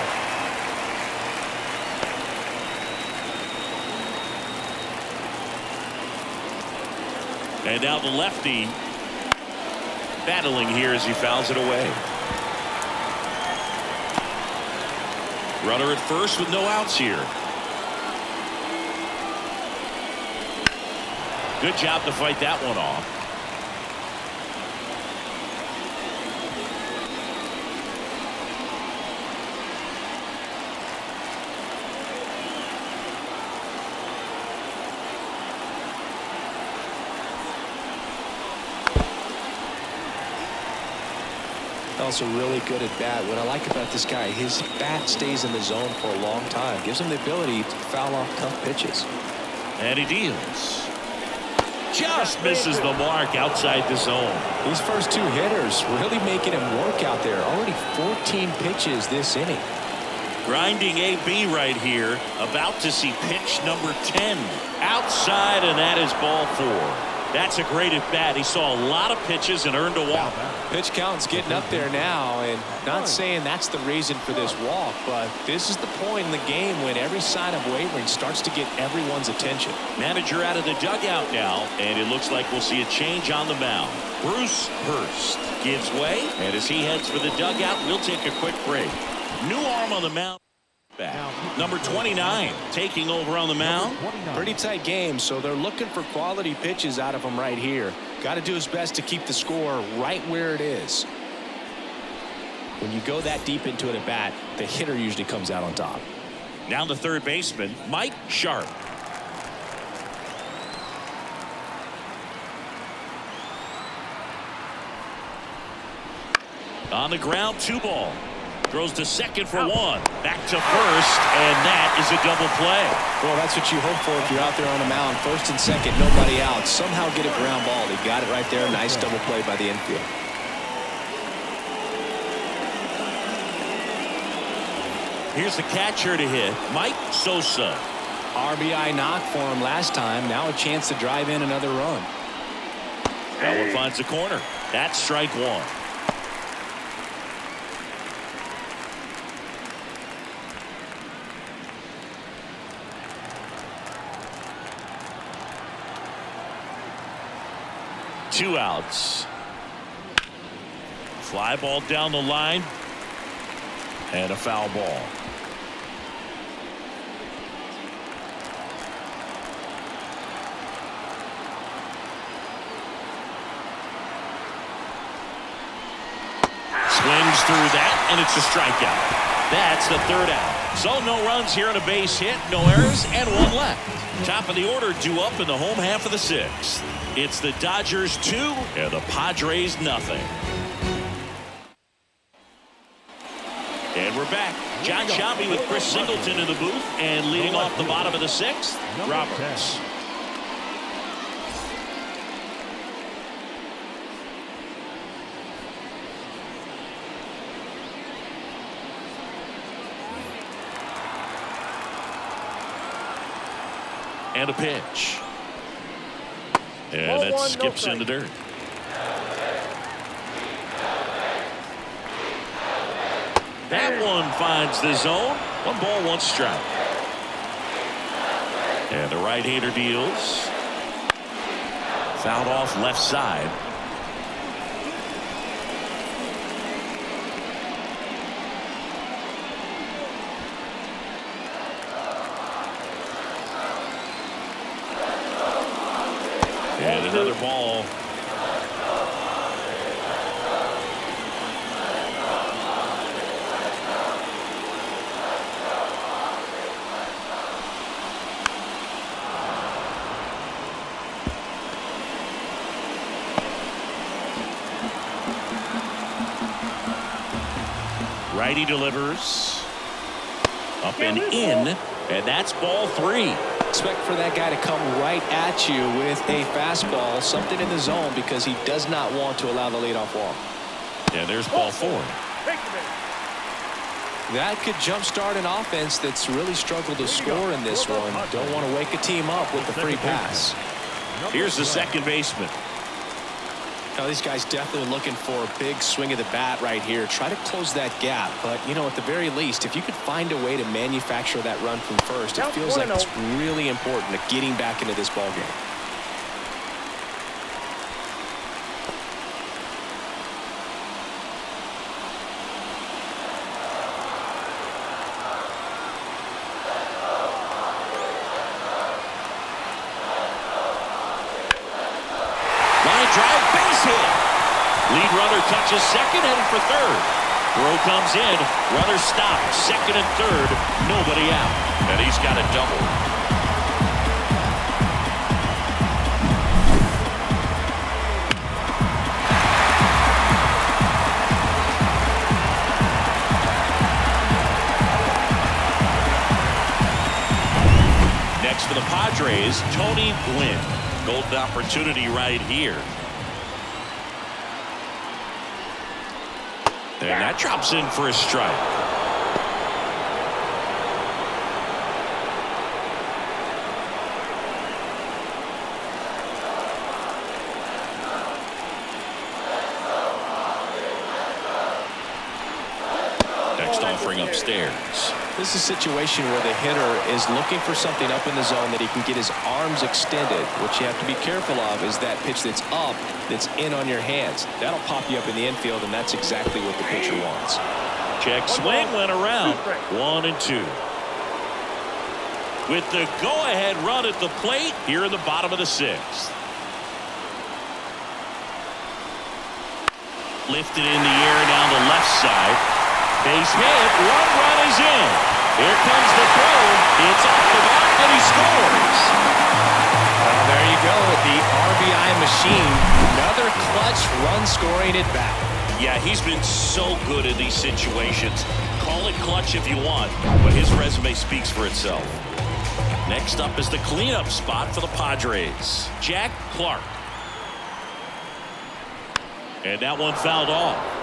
And now the lefty battling here as he fouls it away. Runner at first with no outs here. Good job to fight that one off. Also really good at bat. What I like about this guy, his bat stays in the zone for a long time. Gives him the ability to foul off tough pitches. And he deals. Just misses the mark outside the zone. These first 2 hitters really making him work out there. Already 14 pitches this inning. Grinding AB right here. About to see pitch number 10. Outside, and that is ball 4. That's a great at bat. He saw a lot of pitches and earned a walk. Pitch count's getting up there now, and not saying that's the reason for this walk, but this is the point in the game when every sign of wavering starts to get everyone's attention. Manager out of the dugout now, and it looks like we'll see a change on the mound. Bruce Hurst gives way, and as he heads for the dugout, we'll take a quick break. New arm on the mound. Back. Number 29 taking over on the mound. Pretty tight game, so they're looking for quality pitches out of him right here. Got to do his best to keep the score right where it is. When you go that deep into an at bat, the hitter usually comes out on top. Now the third baseman, Mike Sharp. On the ground, 2 ball. Throws to second for 1. Back to first, and that is a double play. Well, that's what you hope for if you're out there on the mound. First and second, nobody out. Somehow get a ground ball. He got it right there. Nice double play by the infield. Here's the catcher to hit, Mike Sosa. RBI knock for him last time. Now a chance to drive in another run. That one finds the corner. That's strike 1. Two outs. Fly ball down the line. And a foul ball. Swings through that, and it's a strikeout. That's the third out. So no runs here on a base hit, no errors, and 1 left. Top of the order due up in the home half of the 6th. It's the Dodgers 2 and the Padres nothing. And we're back. John Shabby with Chris Singleton in the booth, and leading off the bottom of the 6th, Roberts. And a pitch. And that skips in the dirt. That one finds the zone. 1 ball, 1 strike. And the right-hander deals. Fouled off left side. And another ball. Righty delivers. Up and in. And that's ball 3. Expect for that guy to come right at you with a fastball, something in the zone, because he does not want to allow the leadoff walk. Yeah, there's ball 4. That could jumpstart an offense that's really struggled to score in this one. Don't want to wake a team up with the free pass. Here's the second baseman. Now, these guys definitely looking for a big swing of the bat right here. Try to close that gap. But, you know, at the very least, if you could find a way to manufacture that run from first, it feels like it's really important to getting back into this ball game. Drive, base hit. Lead runner touches second, headed for third. Throw comes in. Runner stopped. Second and third. Nobody out. And he's got a double. Next for the Padres, Tony Gwynn. Golden opportunity right here. And that drops in for a strike. upstairs. This is a situation where the hitter is looking for something up in the zone that he can get his arms extended. What you have to be careful of is that pitch that's up, that's in on your hands. That'll pop you up in the infield, and that's exactly what the pitcher wants. Check swing went around. 1-2. With the go-ahead run at the plate here in the bottom of the 6th. Lifted in the air down the left side. Base hit. One run is in. Here comes the throw. It's off the mark and he scores. Well, there you go. The RBI machine. Another clutch run scoring at bat. Yeah, he's been so good in these situations. Call it clutch if you want, but his resume speaks for itself. Next up is the cleanup spot for the Padres. Jack Clark. And that one fouled off.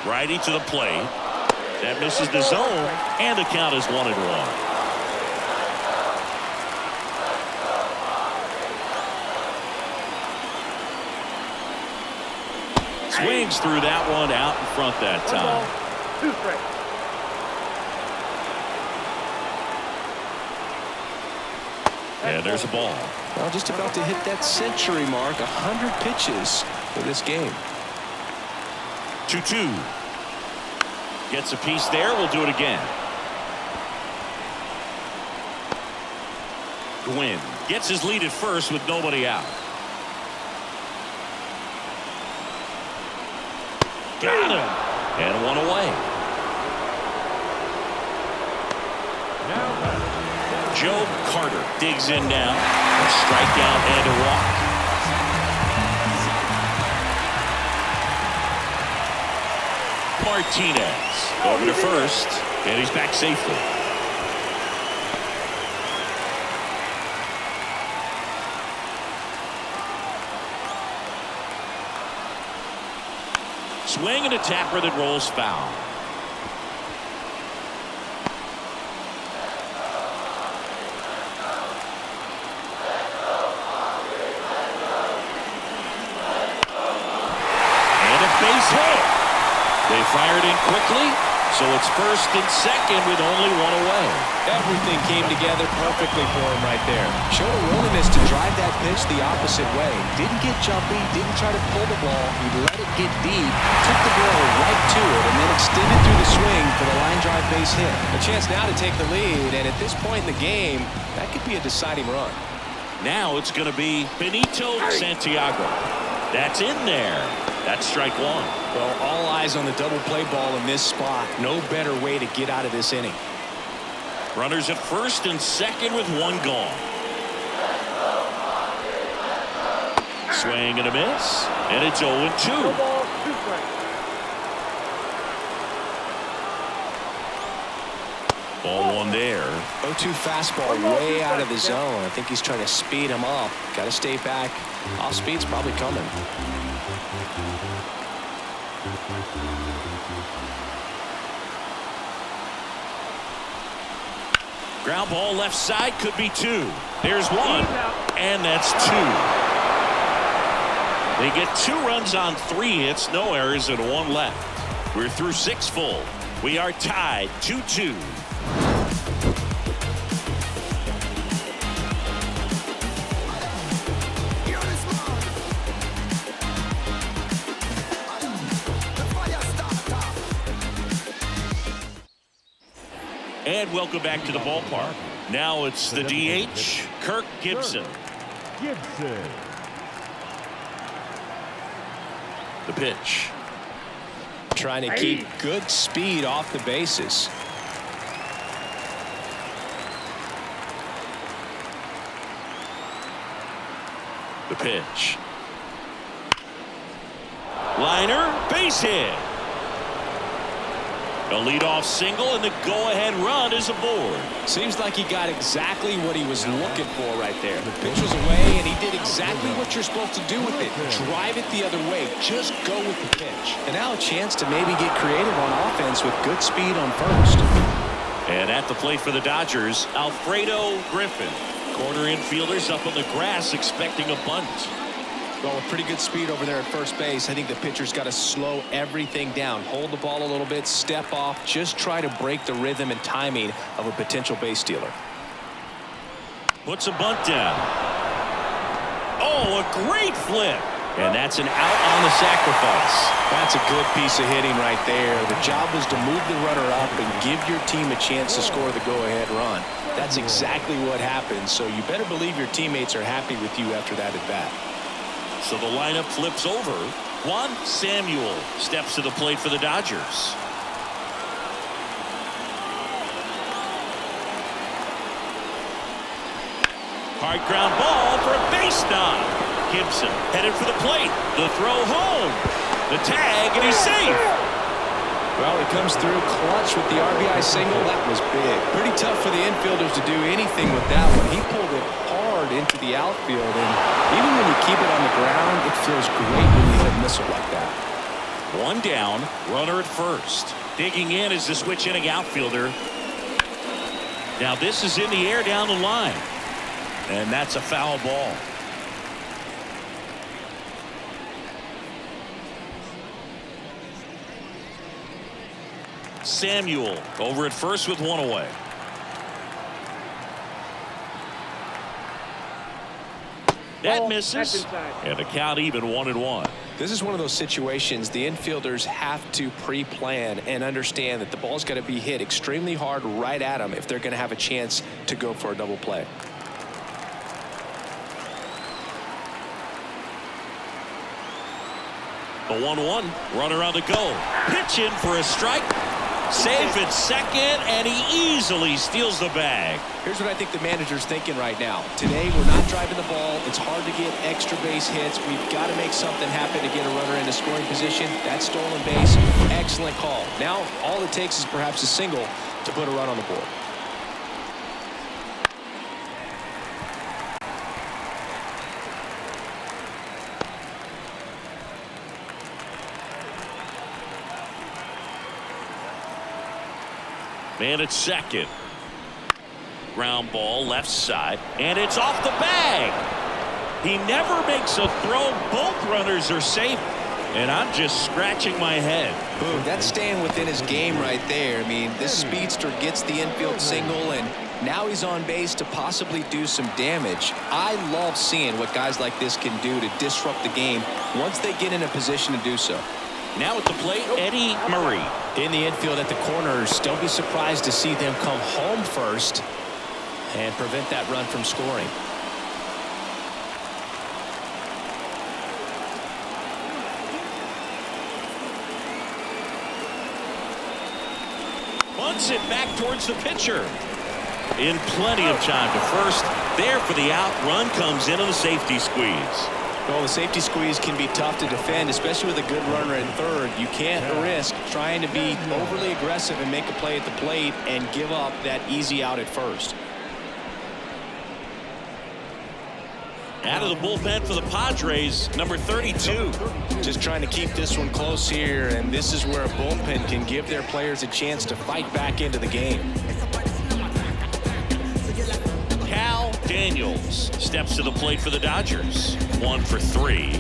Righty to the plate. That misses the zone, and the count is 1-1. Swings through that one out in front that time. 2 strikes. And there's a ball. Well, just about to hit that century mark. 100 pitches for this game. 2-2. Gets a piece there. We'll do it again. Gwynn gets his lead at first with nobody out. Got him. And one away. Joe Carter digs in now. A strikeout and a walk. Martinez over to first, and he's back safely. Swing and a tapper that rolls foul. And a base hit. They fired in quickly, so it's first and second with only one away. Everything came together perfectly for him right there. Showed a willingness to drive that pitch the opposite way. Didn't get jumpy, didn't try to pull the ball. He let it get deep, took the ball right to it, and then extended through the swing for the line drive base hit. A chance now to take the lead, and at this point in the game, that could be a deciding run. Now it's going to be Benito Santiago. That's in there. That's strike one. Well, all eyes on the double play ball in this spot. No better way to get out of this inning. Runners at first and second with one gone. Swing and a miss, and it's 0-2. 2 strikes. Ball one there. 0-2 fastball way out of the zone. I think he's trying to speed him up. Got to stay back. Off speed's probably coming. Ground ball left side, could be 2. There's 1, and that's 2. They get 2 runs on 3 hits, no errors, and 1 left. We're through 6 full. We are tied 2-2. And welcome back to the ballpark. Now it's the DH, Kirk Gibson. Gibson. The pitch. Trying to keep good speed off the bases. The pitch. Liner, base hit. A leadoff single, and the go-ahead run is aboard. Seems like he got exactly what he was looking for right there. The pitch was away, and he did exactly what you're supposed to do with it. Drive it the other way. Just go with the pitch. And now a chance to maybe get creative on offense with good speed on first. And at the plate for the Dodgers, Alfredo Griffin. Corner infielders up on the grass expecting a bunt. Well, with pretty good speed over there at first base, I think the pitcher's got to slow everything down. Hold the ball a little bit, step off, just try to break the rhythm and timing of a potential base stealer. Puts a bunt down. Oh, a great flip. And that's an out on the sacrifice. That's a good piece of hitting right there. The job was to move the runner up and give your team a chance to score the go-ahead run. That's exactly what happened, so you better believe your teammates are happy with you after that at-bat. So the lineup flips over. Juan Samuel steps to the plate for the Dodgers. Hard ground ball for a base knock. Gibson headed for the plate. The throw home. The tag, and he's safe. Well, he comes through clutch with the RBI single. That was big. Pretty tough for the infielders to do anything with that one. He pulled it hard into the outfield, and even when you keep it on the ground, it feels great when you hit a missile like that. One down, runner at first. Digging in is the switch inning outfielder. Now this is in the air down the line, and that's a foul ball. Samuel over at first with one away. That misses, and the count even 1-1. This is one of those situations the infielders have to pre-plan and understand that the ball's got to be hit extremely hard right at them if they're going to have a chance to go for a double play. The 1-1, runner on the go. Pitch in for a strike. Safe at second, and he easily steals the bag. Here's what I think the manager's thinking right now. Today, we're not driving the ball. It's hard to get extra base hits. We've got to make something happen to get a runner into scoring position. That stolen base, excellent call. Now, all it takes is perhaps a single to put a run on the board. Man at second. Ground ball left side, and it's off the bag. He never makes a throw. Both runners are safe, and I'm just scratching my head. Boom, that's staying within his game right there. I mean, this speedster gets the infield single, and now he's on base to possibly do some damage. I love seeing what guys like this can do to disrupt the game once they get in a position to do so. Now at the plate, Eddie Murray. In the infield at the corners, don't be surprised to see them come home first and prevent that run from scoring. Bunts it back towards the pitcher. In plenty of time to first. There for the out. Run comes in on the safety squeeze. Well, the safety squeeze can be tough to defend, especially with a good runner in third. You can't risk trying to be overly aggressive and make a play at the plate and give up that easy out at first. Out of the bullpen for the Padres, number 32. Just trying to keep this one close here, and this is where a bullpen can give their players a chance to fight back into the game. Cal Daniels steps to the plate for the Dodgers. 1 for 3.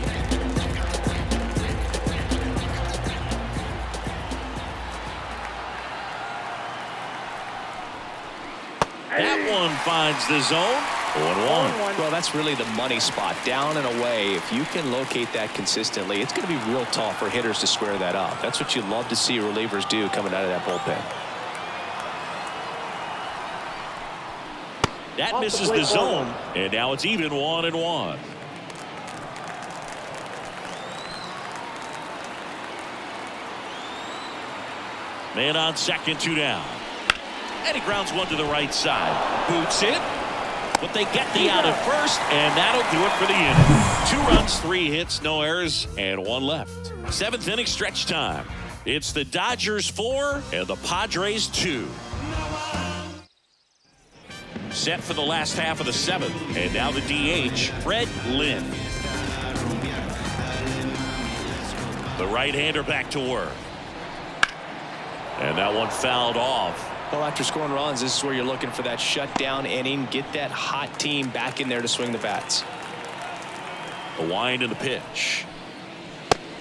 That one finds the zone. 1-1. Well, that's really the money spot, down and away. If you can locate that consistently, it's going to be real tough for hitters to square that up. That's what you love to see relievers do coming out of that bullpen. That misses the zone, and now it's even 1-1. Man on second, 2 down. And he grounds one to the right side. Boots it, but they get the out at first, and that'll do it for the inning. 2 runs, 3 hits, no errors, and 1 left. 7th inning stretch time. It's the Dodgers 4 and the Padres 2. Set for the last half of the 7th. And now the DH, Fred Lynn. The right-hander back to work. And that one fouled off. Well, after scoring runs, this is where you're looking for that shutdown inning. Get that hot team back in there to swing the bats. A wind in the pitch.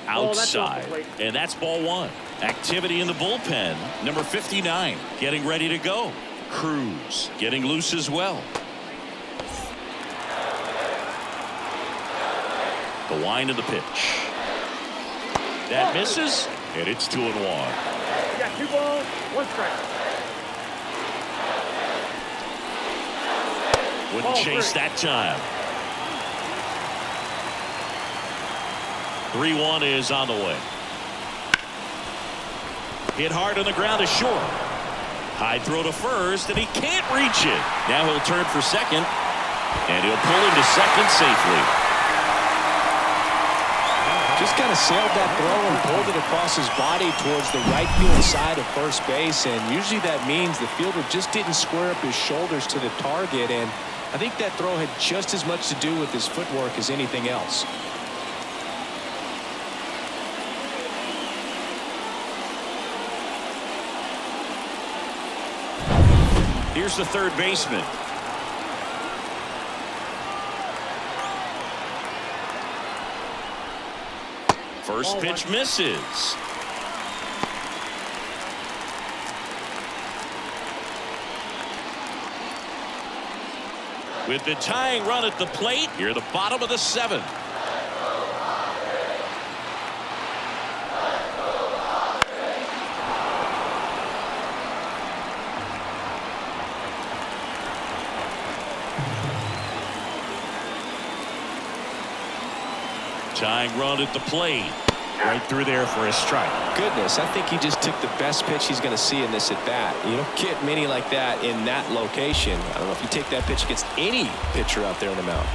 Outside. And that's ball 1. Activity in the bullpen. Number 59 getting ready to go. Cruz getting loose as well. The wind of the pitch. That misses, and it's 2-1. You got 2 balls, 1 strike. Wouldn't chase that time. 3-1 is on the way. Hit hard on the ground is short. High throw to first, and he can't reach it. Now he'll turn for second, and he'll pull into second safely. Just kind of sailed that throw and pulled it across his body towards the right field side of first base, and usually that means the fielder just didn't square up his shoulders to the target, and I think that throw had just as much to do with his footwork as anything else. Here's the third baseman. First pitch misses. With the tying run at the plate, you're the bottom of the 7th. Tying run at the plate. Right through there for a strike. Goodness, I think he just took the best pitch he's going to see in this at bat. You don't get many like that in that location. I don't know if you take that pitch against any pitcher out there in the mound.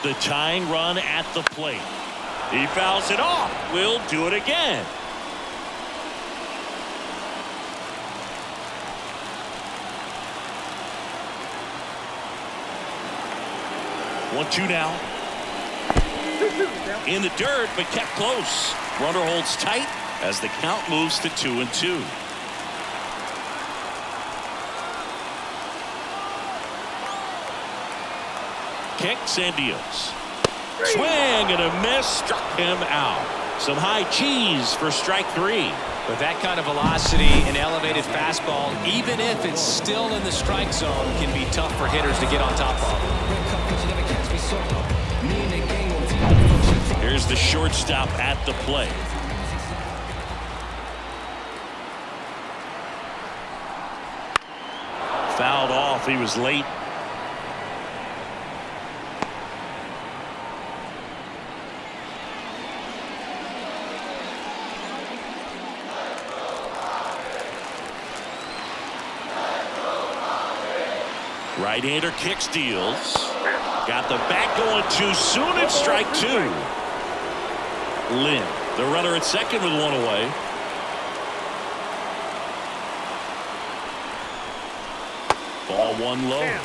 The tying run at the plate. He fouls it off. We'll do it again. One-two now. In the dirt, but kept close. Runner holds tight as the count moves to 2-2. Kicks and deals. Swing and a miss, struck him out. Some high cheese for strike 3. With that kind of velocity, an elevated fastball, even if it's still in the strike zone, can be tough for hitters to get on top of. Here's the shortstop at the plate. Fouled off. He was late. Right-hander kicks, deals. Got the bat going too soon. It's strike 2. Lynn, the runner at second with one away. Ball 1 low.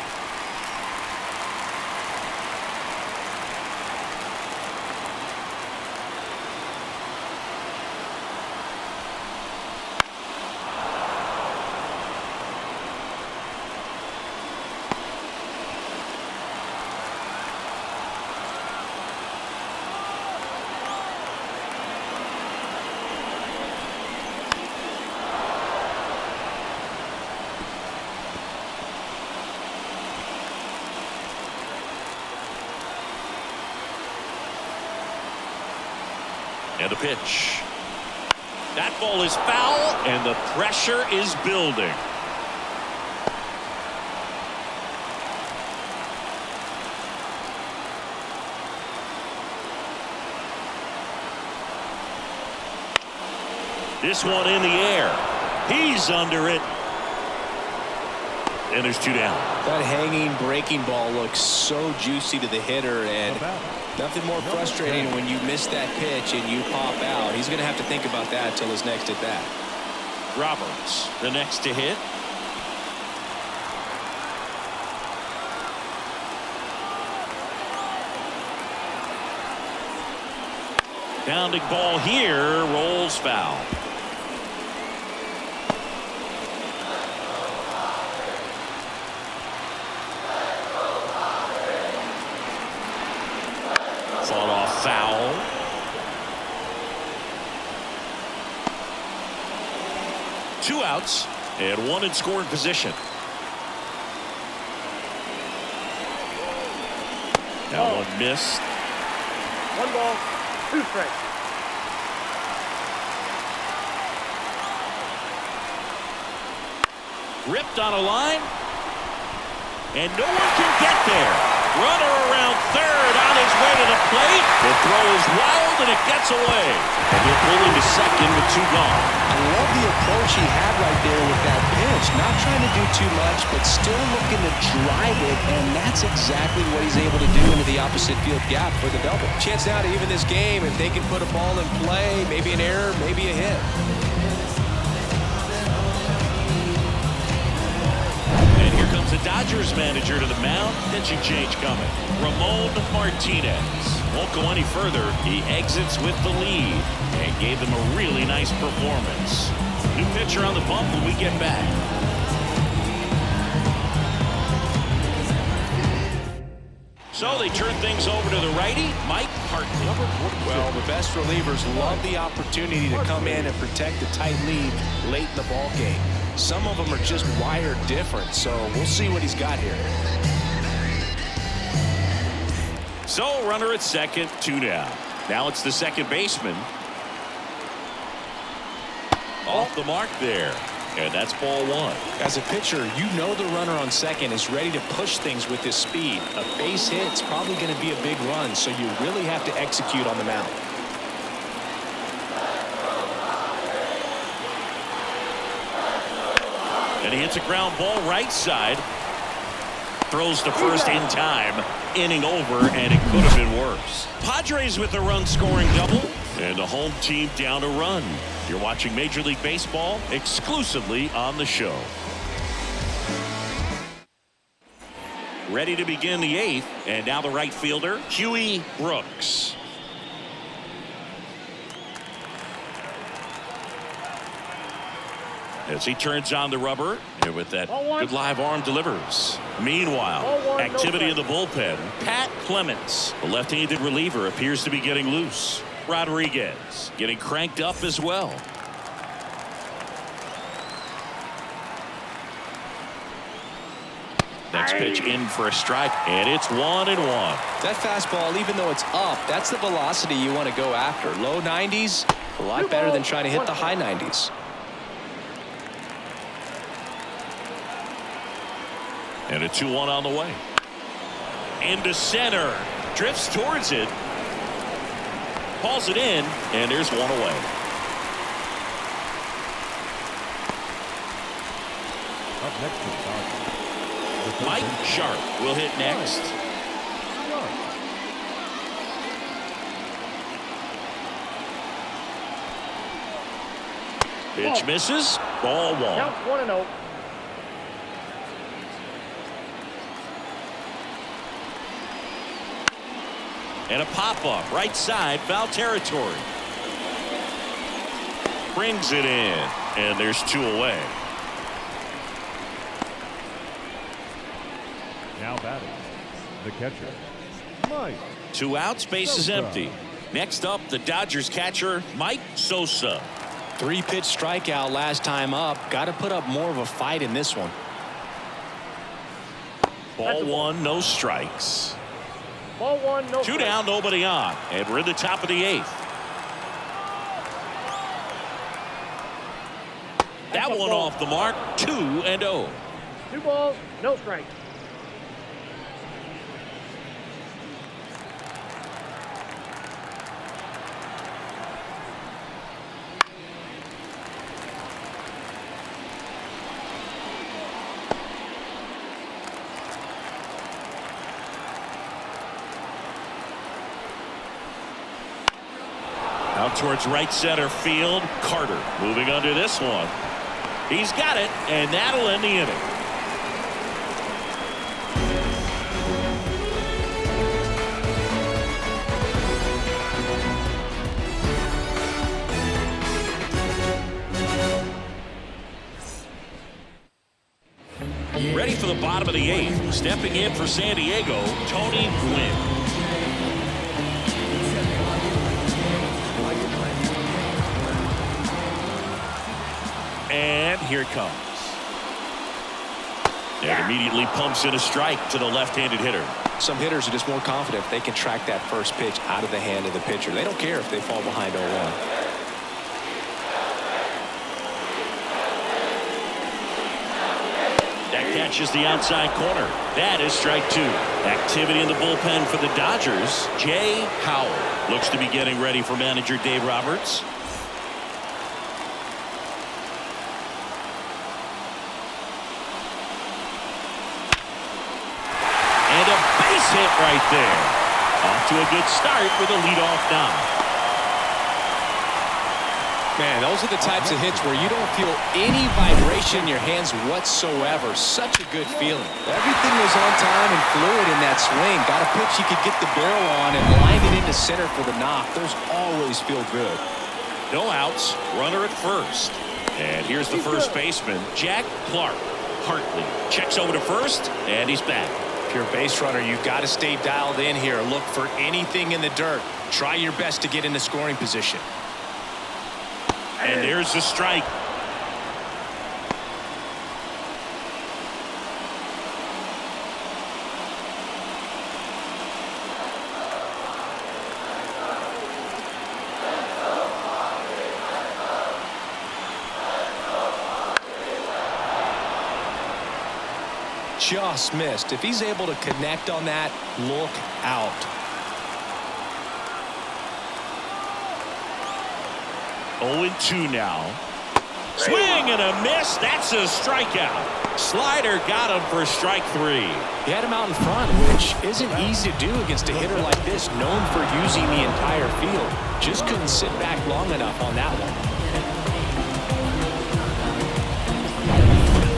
And a pitch. That ball is foul, and the pressure is building. This one in the air. He's under it. and there's 2 down. That hanging breaking ball looks so juicy to the hitter, and nothing more frustrating when you miss that pitch and you pop out. He's going to have to think about that until his next at bat. Roberts, the next to hit. Pounding ball here, rolls foul. Fought off foul. Two outs and 1 in scoring position. That one missed. 1 ball, 2 strikes. Ripped on a line, and no one can get there. Runner around third on his way to the plate. The throw is wild, and it gets away. And he'll pull into second with 2 gone. I love the approach he had right there with that pitch. Not trying to do too much, but still looking to drive it, and that's exactly what he's able to do into the opposite field gap for the double. Chance now to even this game if they can put a ball in play, maybe an error, maybe a hit. The Dodgers manager to the mound. Pitching change coming. Ramon Martinez won't go any further. He exits with the lead and gave them a really nice performance. New pitcher on the bump when we get back. So they turn things over to the righty, Mike Hartley. Well, the best relievers love the opportunity to come in and protect a tight lead late in the ball game. Some of them are just wired different, so we'll see what he's got here. So runner at second, 2 down. Now it's the second baseman. Off the mark there. And that's ball 1. As a pitcher, you know the runner on second is ready to push things with his speed. A base hit's probably going to be a big run, so you really have to execute on the mound. And he hits a ground ball right side. Throws to first in time. Inning over, and it could have been worse. Padres with a run-scoring double. And the home team down a run. You're watching Major League Baseball exclusively on the show. Ready to begin the 8th. And now the right fielder, Huey Brooks. As he turns on the rubber, and with that good live arm delivers. Meanwhile, activity in the bullpen. Pat Clements, the left-handed reliever, appears to be getting loose. Rodriguez getting cranked up as well. Next pitch in for a strike, and it's 1-1. That fastball, even though it's up, that's the velocity you want to go after. Low 90s, a lot better than trying to hit the high 90s. And a 2-1 on the way. Into center. Drifts towards it. Calls it in, and there's 1 away. Up next to Dodgers. Mike Sharp will hit next. Pitch misses. Ball 1. Count 1-0. And a pop-up right side, foul territory. Brings it in, and there's 2 away. Now batting, the catcher, Mike. 2 outs, base is empty. Next up, the Dodgers catcher, Mike Sosa. 3-pitch strikeout last time up. Got to put up more of a fight in this one. Ball 1, no strikes. Ball 1, no 2 down, nobody on, and we're in the top of the 8th. That one off the mark, 2-0. 2 balls, no strikes. Out towards right center field. Carter moving under this one. He's got it, and that'll end the inning. Ready for the bottom of the 8th. Stepping in for San Diego, Tony Gwynn. And here it comes. And immediately pumps in a strike to the left-handed hitter. Some hitters are just more confident if they can track that first pitch out of the hand of the pitcher. They don't care if they fall behind 0-1. Catches the outside corner. That is strike 2. Activity in the bullpen for the Dodgers. Jay Howell looks to be getting ready for manager Dave Roberts. And a base hit right there. Off to a good start with a leadoff knock. Man, those are the types of hits where you don't feel any vibration in your hands whatsoever. Such a good feeling. Everything was on time and fluid in that swing. Got a pitch you could get the barrel on and line it into center for the knock. Those always feel good. No outs. Runner at first. And here's the first baseman, Jack Clark. Hartley checks over to first, and he's back. If you're a base runner, you've got to stay dialed in here. Look for anything in the dirt. Try your best to get into scoring position. And there's the strike. Just missed. If he's able to connect on that, look out. 0-2 now. Swing and a miss. That's a strikeout. Slider got him for strike 3. He had him out in front, which isn't easy to do against a hitter like this, known for using the entire field. Just couldn't sit back long enough on that one.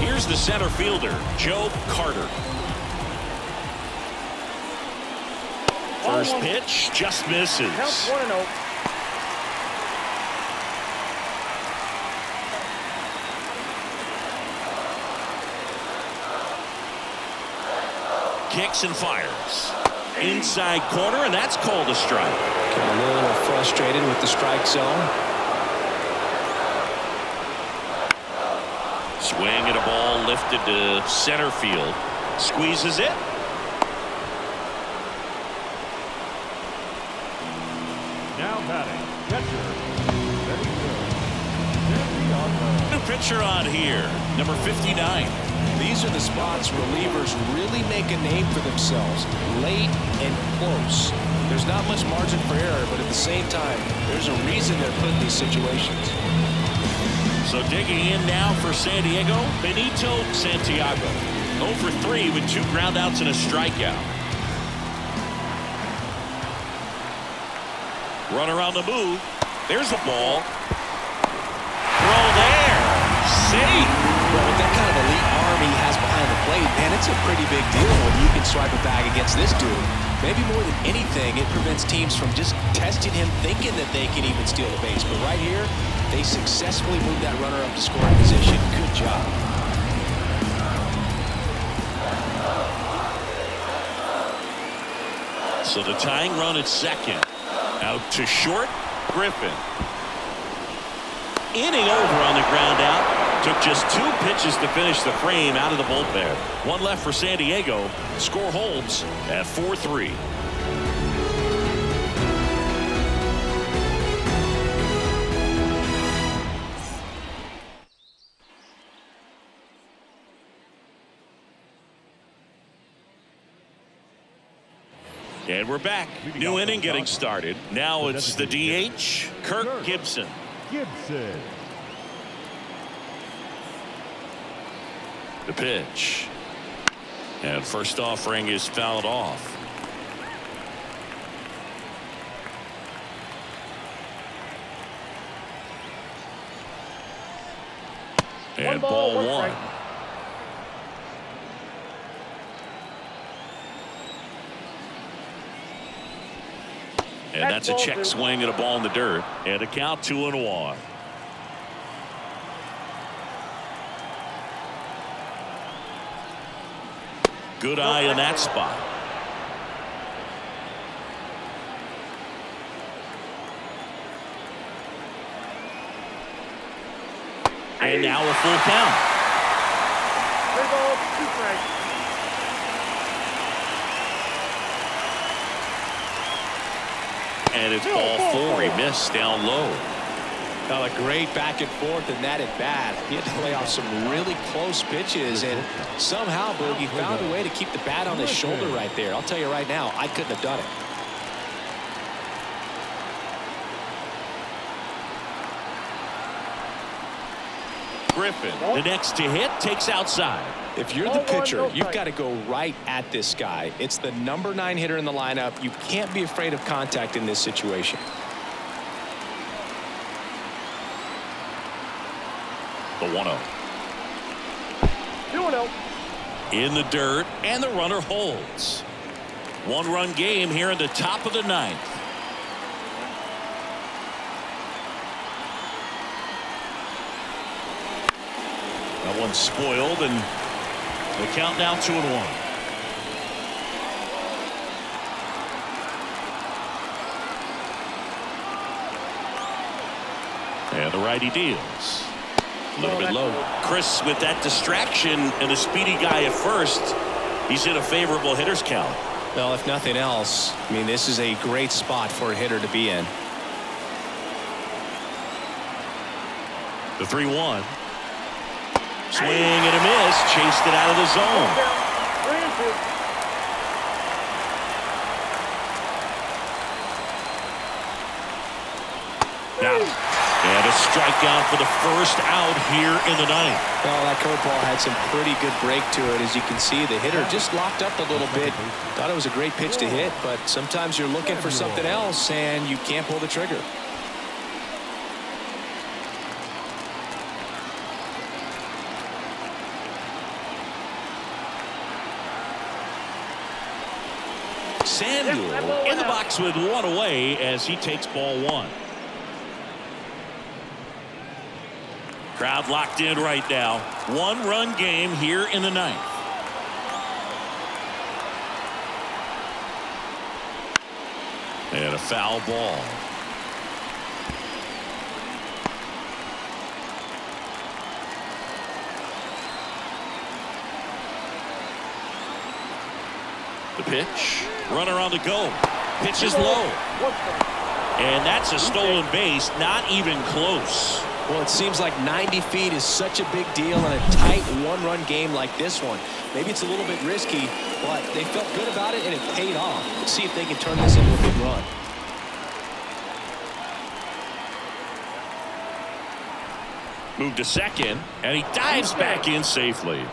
Here's the center fielder, Joe Carter. First pitch just misses. Counts 1-0. Kicks and fires. Inside corner, and that's called a strike. Getting a little frustrated with the strike zone. Swing at a ball lifted to center field. Squeezes it. Now batting, catcher. Ready to go. New pitcher on here, number 59. These are the spots relievers really make a name for themselves. Late and close. There's not much margin for error, but at the same time, there's a reason they're put in these situations. So digging in now for San Diego, Benito Santiago. 0 for 3 with 2 groundouts and a strikeout. Runner on the move. There's a ball. Throw there. Safe. Well, with that kind of elite arm he has behind the plate, man, it's a pretty big deal when you can swipe a bag against this dude. Maybe more than anything, it prevents teams from just testing him, thinking that they can even steal the base. But right here, they successfully moved that runner up to scoring position. Good job. So the tying run at second. Out to short, Griffin. Inning over on the ground out. Took just 2 pitches to finish the frame out of the bullpen. 1 left for San Diego. Score holds at 4-3. And we're back. New inning getting started. Now it's the DH, Kirk Gibson. Gibson. The pitch. And first offering is fouled off. And ball one. strike. And that's a check swing and a ball in the dirt. And a count 2-1. Good eye on that spot. And now a full count. 3 balls, 2 strikes. And it's ball 4. He missed down low. Well, a great back and forth in that at bat. He had to play off some really close pitches, and somehow Boogie found a way to keep the bat on his shoulder right there. I'll tell you right now, I couldn't have done it. Griffin, the next to hit, takes outside. If you're the pitcher, you've got to go right at this guy. It's the number 9 hitter in the lineup. You can't be afraid of contact in this situation. The 1-0. 2-0. In the dirt, and the runner holds. 1-run game here in the top of the 9th. That one's spoiled, and the count now 2-1. And the righty deals. A little bit low. Chris, with that distraction and a speedy guy at first, he's in a favorable hitter's count. Well, if nothing else, I mean, this is a great spot for a hitter to be in. The 3-1. Swing and a miss. Chased it out of the zone. 3-2. Got him. And a strikeout for the first out here in the 9th. Well, that curveball had some pretty good break to it. As you can see, the hitter just locked up a little bit. Thought it was a great pitch to hit, but sometimes you're looking for something else and you can't pull the trigger. Samuel in the box with 1 away as he takes ball 1. Crowd locked in right now. 1-run game here in the 9th. And a foul ball. The pitch. Runner on the go. Pitch is low. And that's a stolen base. Not even close. Well, it seems like 90 feet is such a big deal in a tight 1-run game like this one. Maybe it's a little bit risky, but they felt good about it and it paid off. Let's see if they can turn this into a big run. Move to second, and he dives back in safely.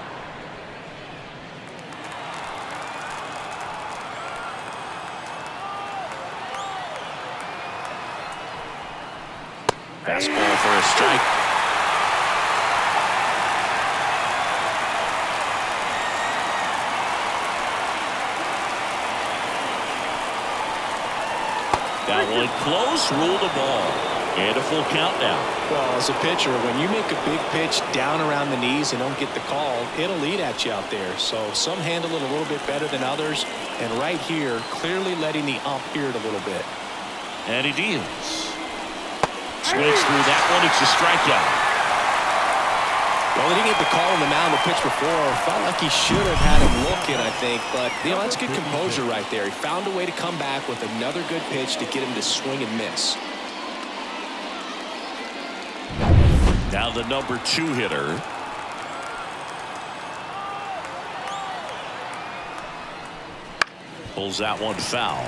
Fastball for a strike. That one close, ruled the ball. And a full count now. Well, as a pitcher, when you make a big pitch down around the knees and don't get the call, it'll eat at you out there. So some handle it a little bit better than others. And right here, clearly letting the ump hear it a little bit. And he deals. Swings through that one. It's a strikeout. Well, he didn't get the call on the mound the pitch before. Felt like he should have had him looking, I think. But, you know, that's good composure right there. He found a way to come back with another good pitch to get him to swing and miss. Now the number 2 hitter. Pulls that one foul.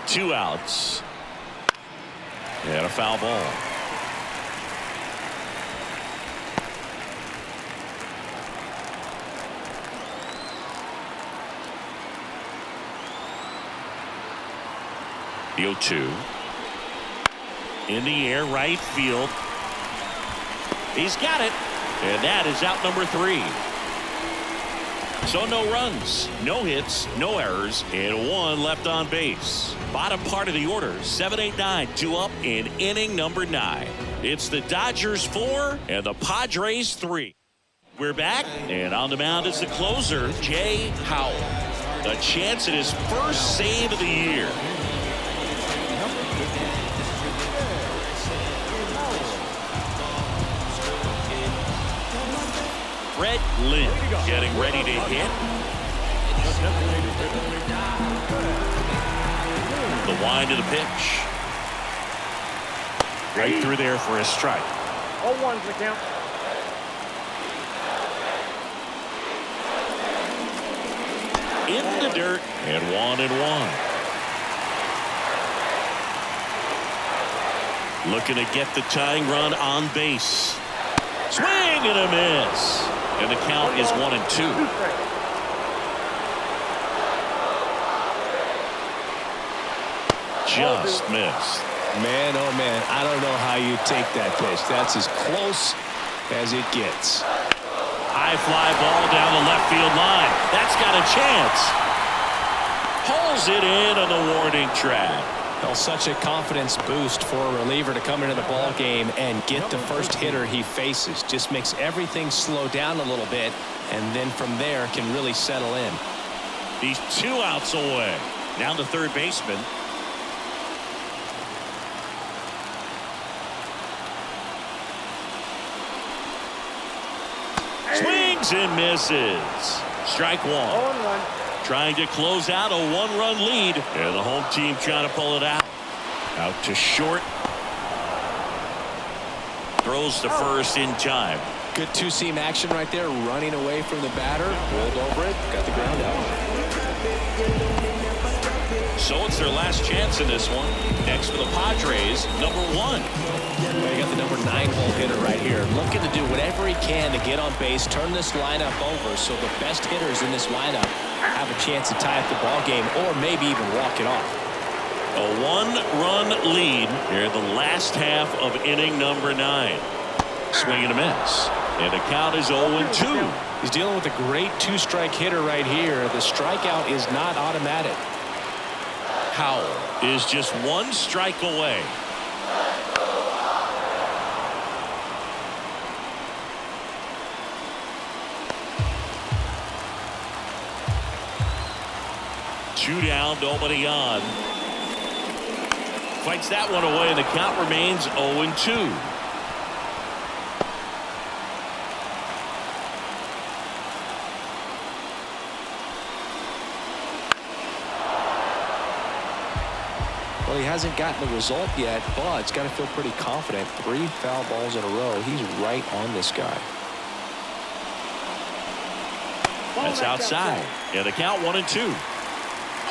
Two outs. And a foul ball. The 0-2. In the air, right field. He's got it. And that is out number 3. So no runs, no hits, no errors, and 1 left on base. Bottom part of the order, 7-8-9, 2 up in inning number 9. It's the Dodgers 4 and the Padres 3. We're back, and on the mound is the closer, Jay Howell. A chance at his first save of the year. Fred Lynn getting ready to hit. The wind of the pitch. Right through there for a strike. 0-1's the count. In the dirt, and 1-1. Looking to get the tying run on base. Swing and a miss. And the count is 1-2. Just missed. Man, oh man, I don't know how you take that pitch. That's as close as it gets. High fly ball down the left field line. That's got a chance. Pulls it in on the warning track. Well, such a confidence boost for a reliever to come into the ball game and get the first hitter he faces. Just makes everything slow down a little bit, and then from there can really settle in. He's 2 outs away. Now the third baseman. Swings and misses. Strike 1. 0-1. Trying to close out a 1-run lead, and the home team trying to pull it out. Out to short. Throws to first in time. Good two-seam action right there, running away from the batter, rolled over it, got the ground out. So it's their last chance in this one. Next for the Padres, number 1. Well, you got the number 9-hole hitter right here, looking to do whatever he can to get on base, turn this lineup over so the best hitters in this lineup have a chance to tie up the ball game or maybe even walk it off. A 1-run lead here in the last half of inning number 9. Swing and a miss. And the count is 0-2. He's dealing with a great 2-strike hitter right here. The strikeout is not automatic. Howell is just 1 strike away. Two down, nobody on. Fights that one away, and the count remains 0-2. Well, he hasn't gotten the result yet, but he's got to feel pretty confident. 3 foul balls in a row. He's right on this guy. That's outside. And the count 1-2.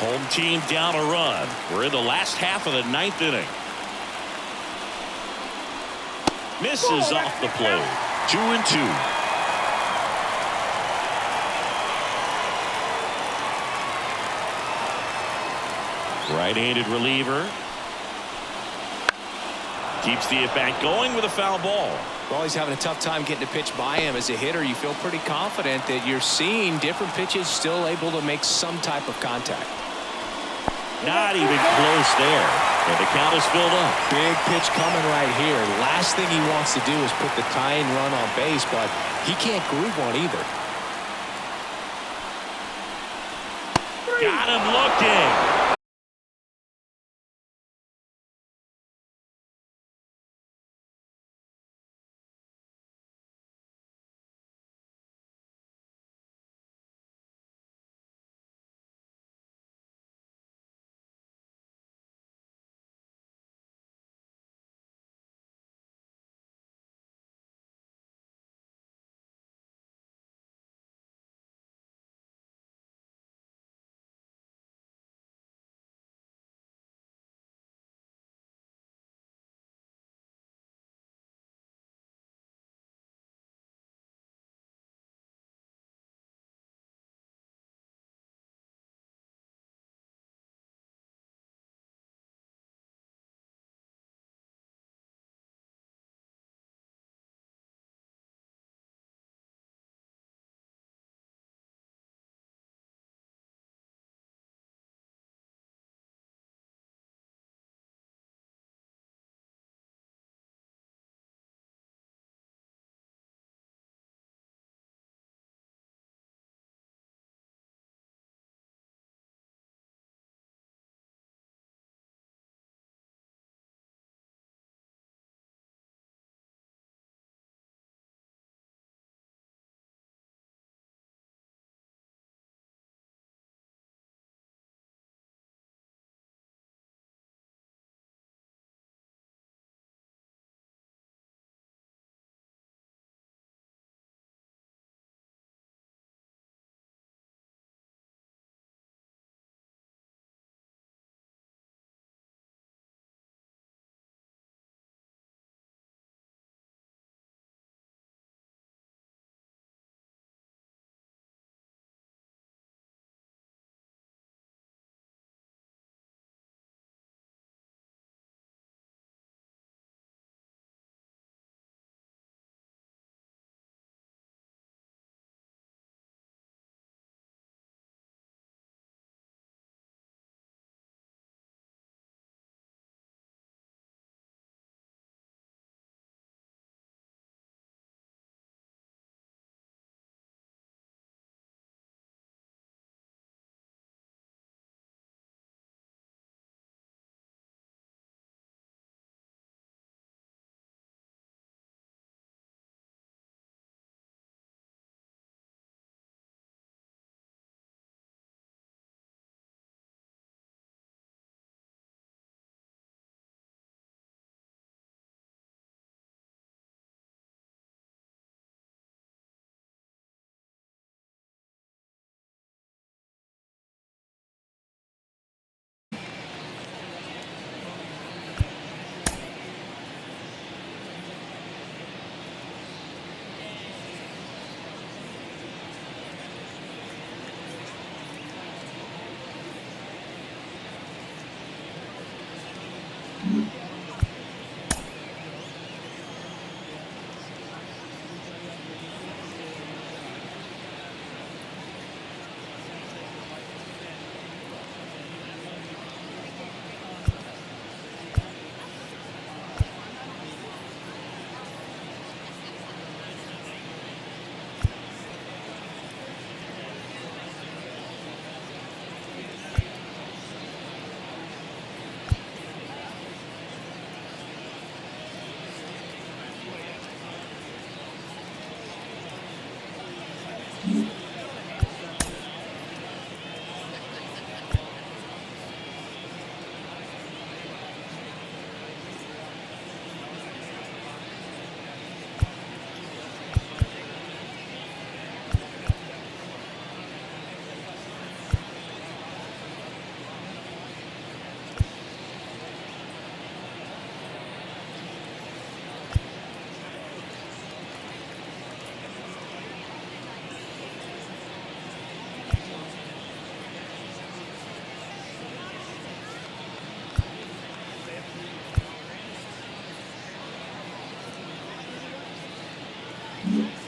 Home team down a run. We're in the last half of the 9th inning. Misses off the plate. 2-2. Right-handed reliever. Keeps the at-bat going with a foul ball. Well, he's having a tough time getting a pitch by him. As a hitter, you feel pretty confident that you're seeing different pitches still able to make some type of contact. Not even close there. And the count is filled up. Big pitch coming right here. Last thing he wants to do is put the tying run on base, but he can't groove one either. Got him looking. strike.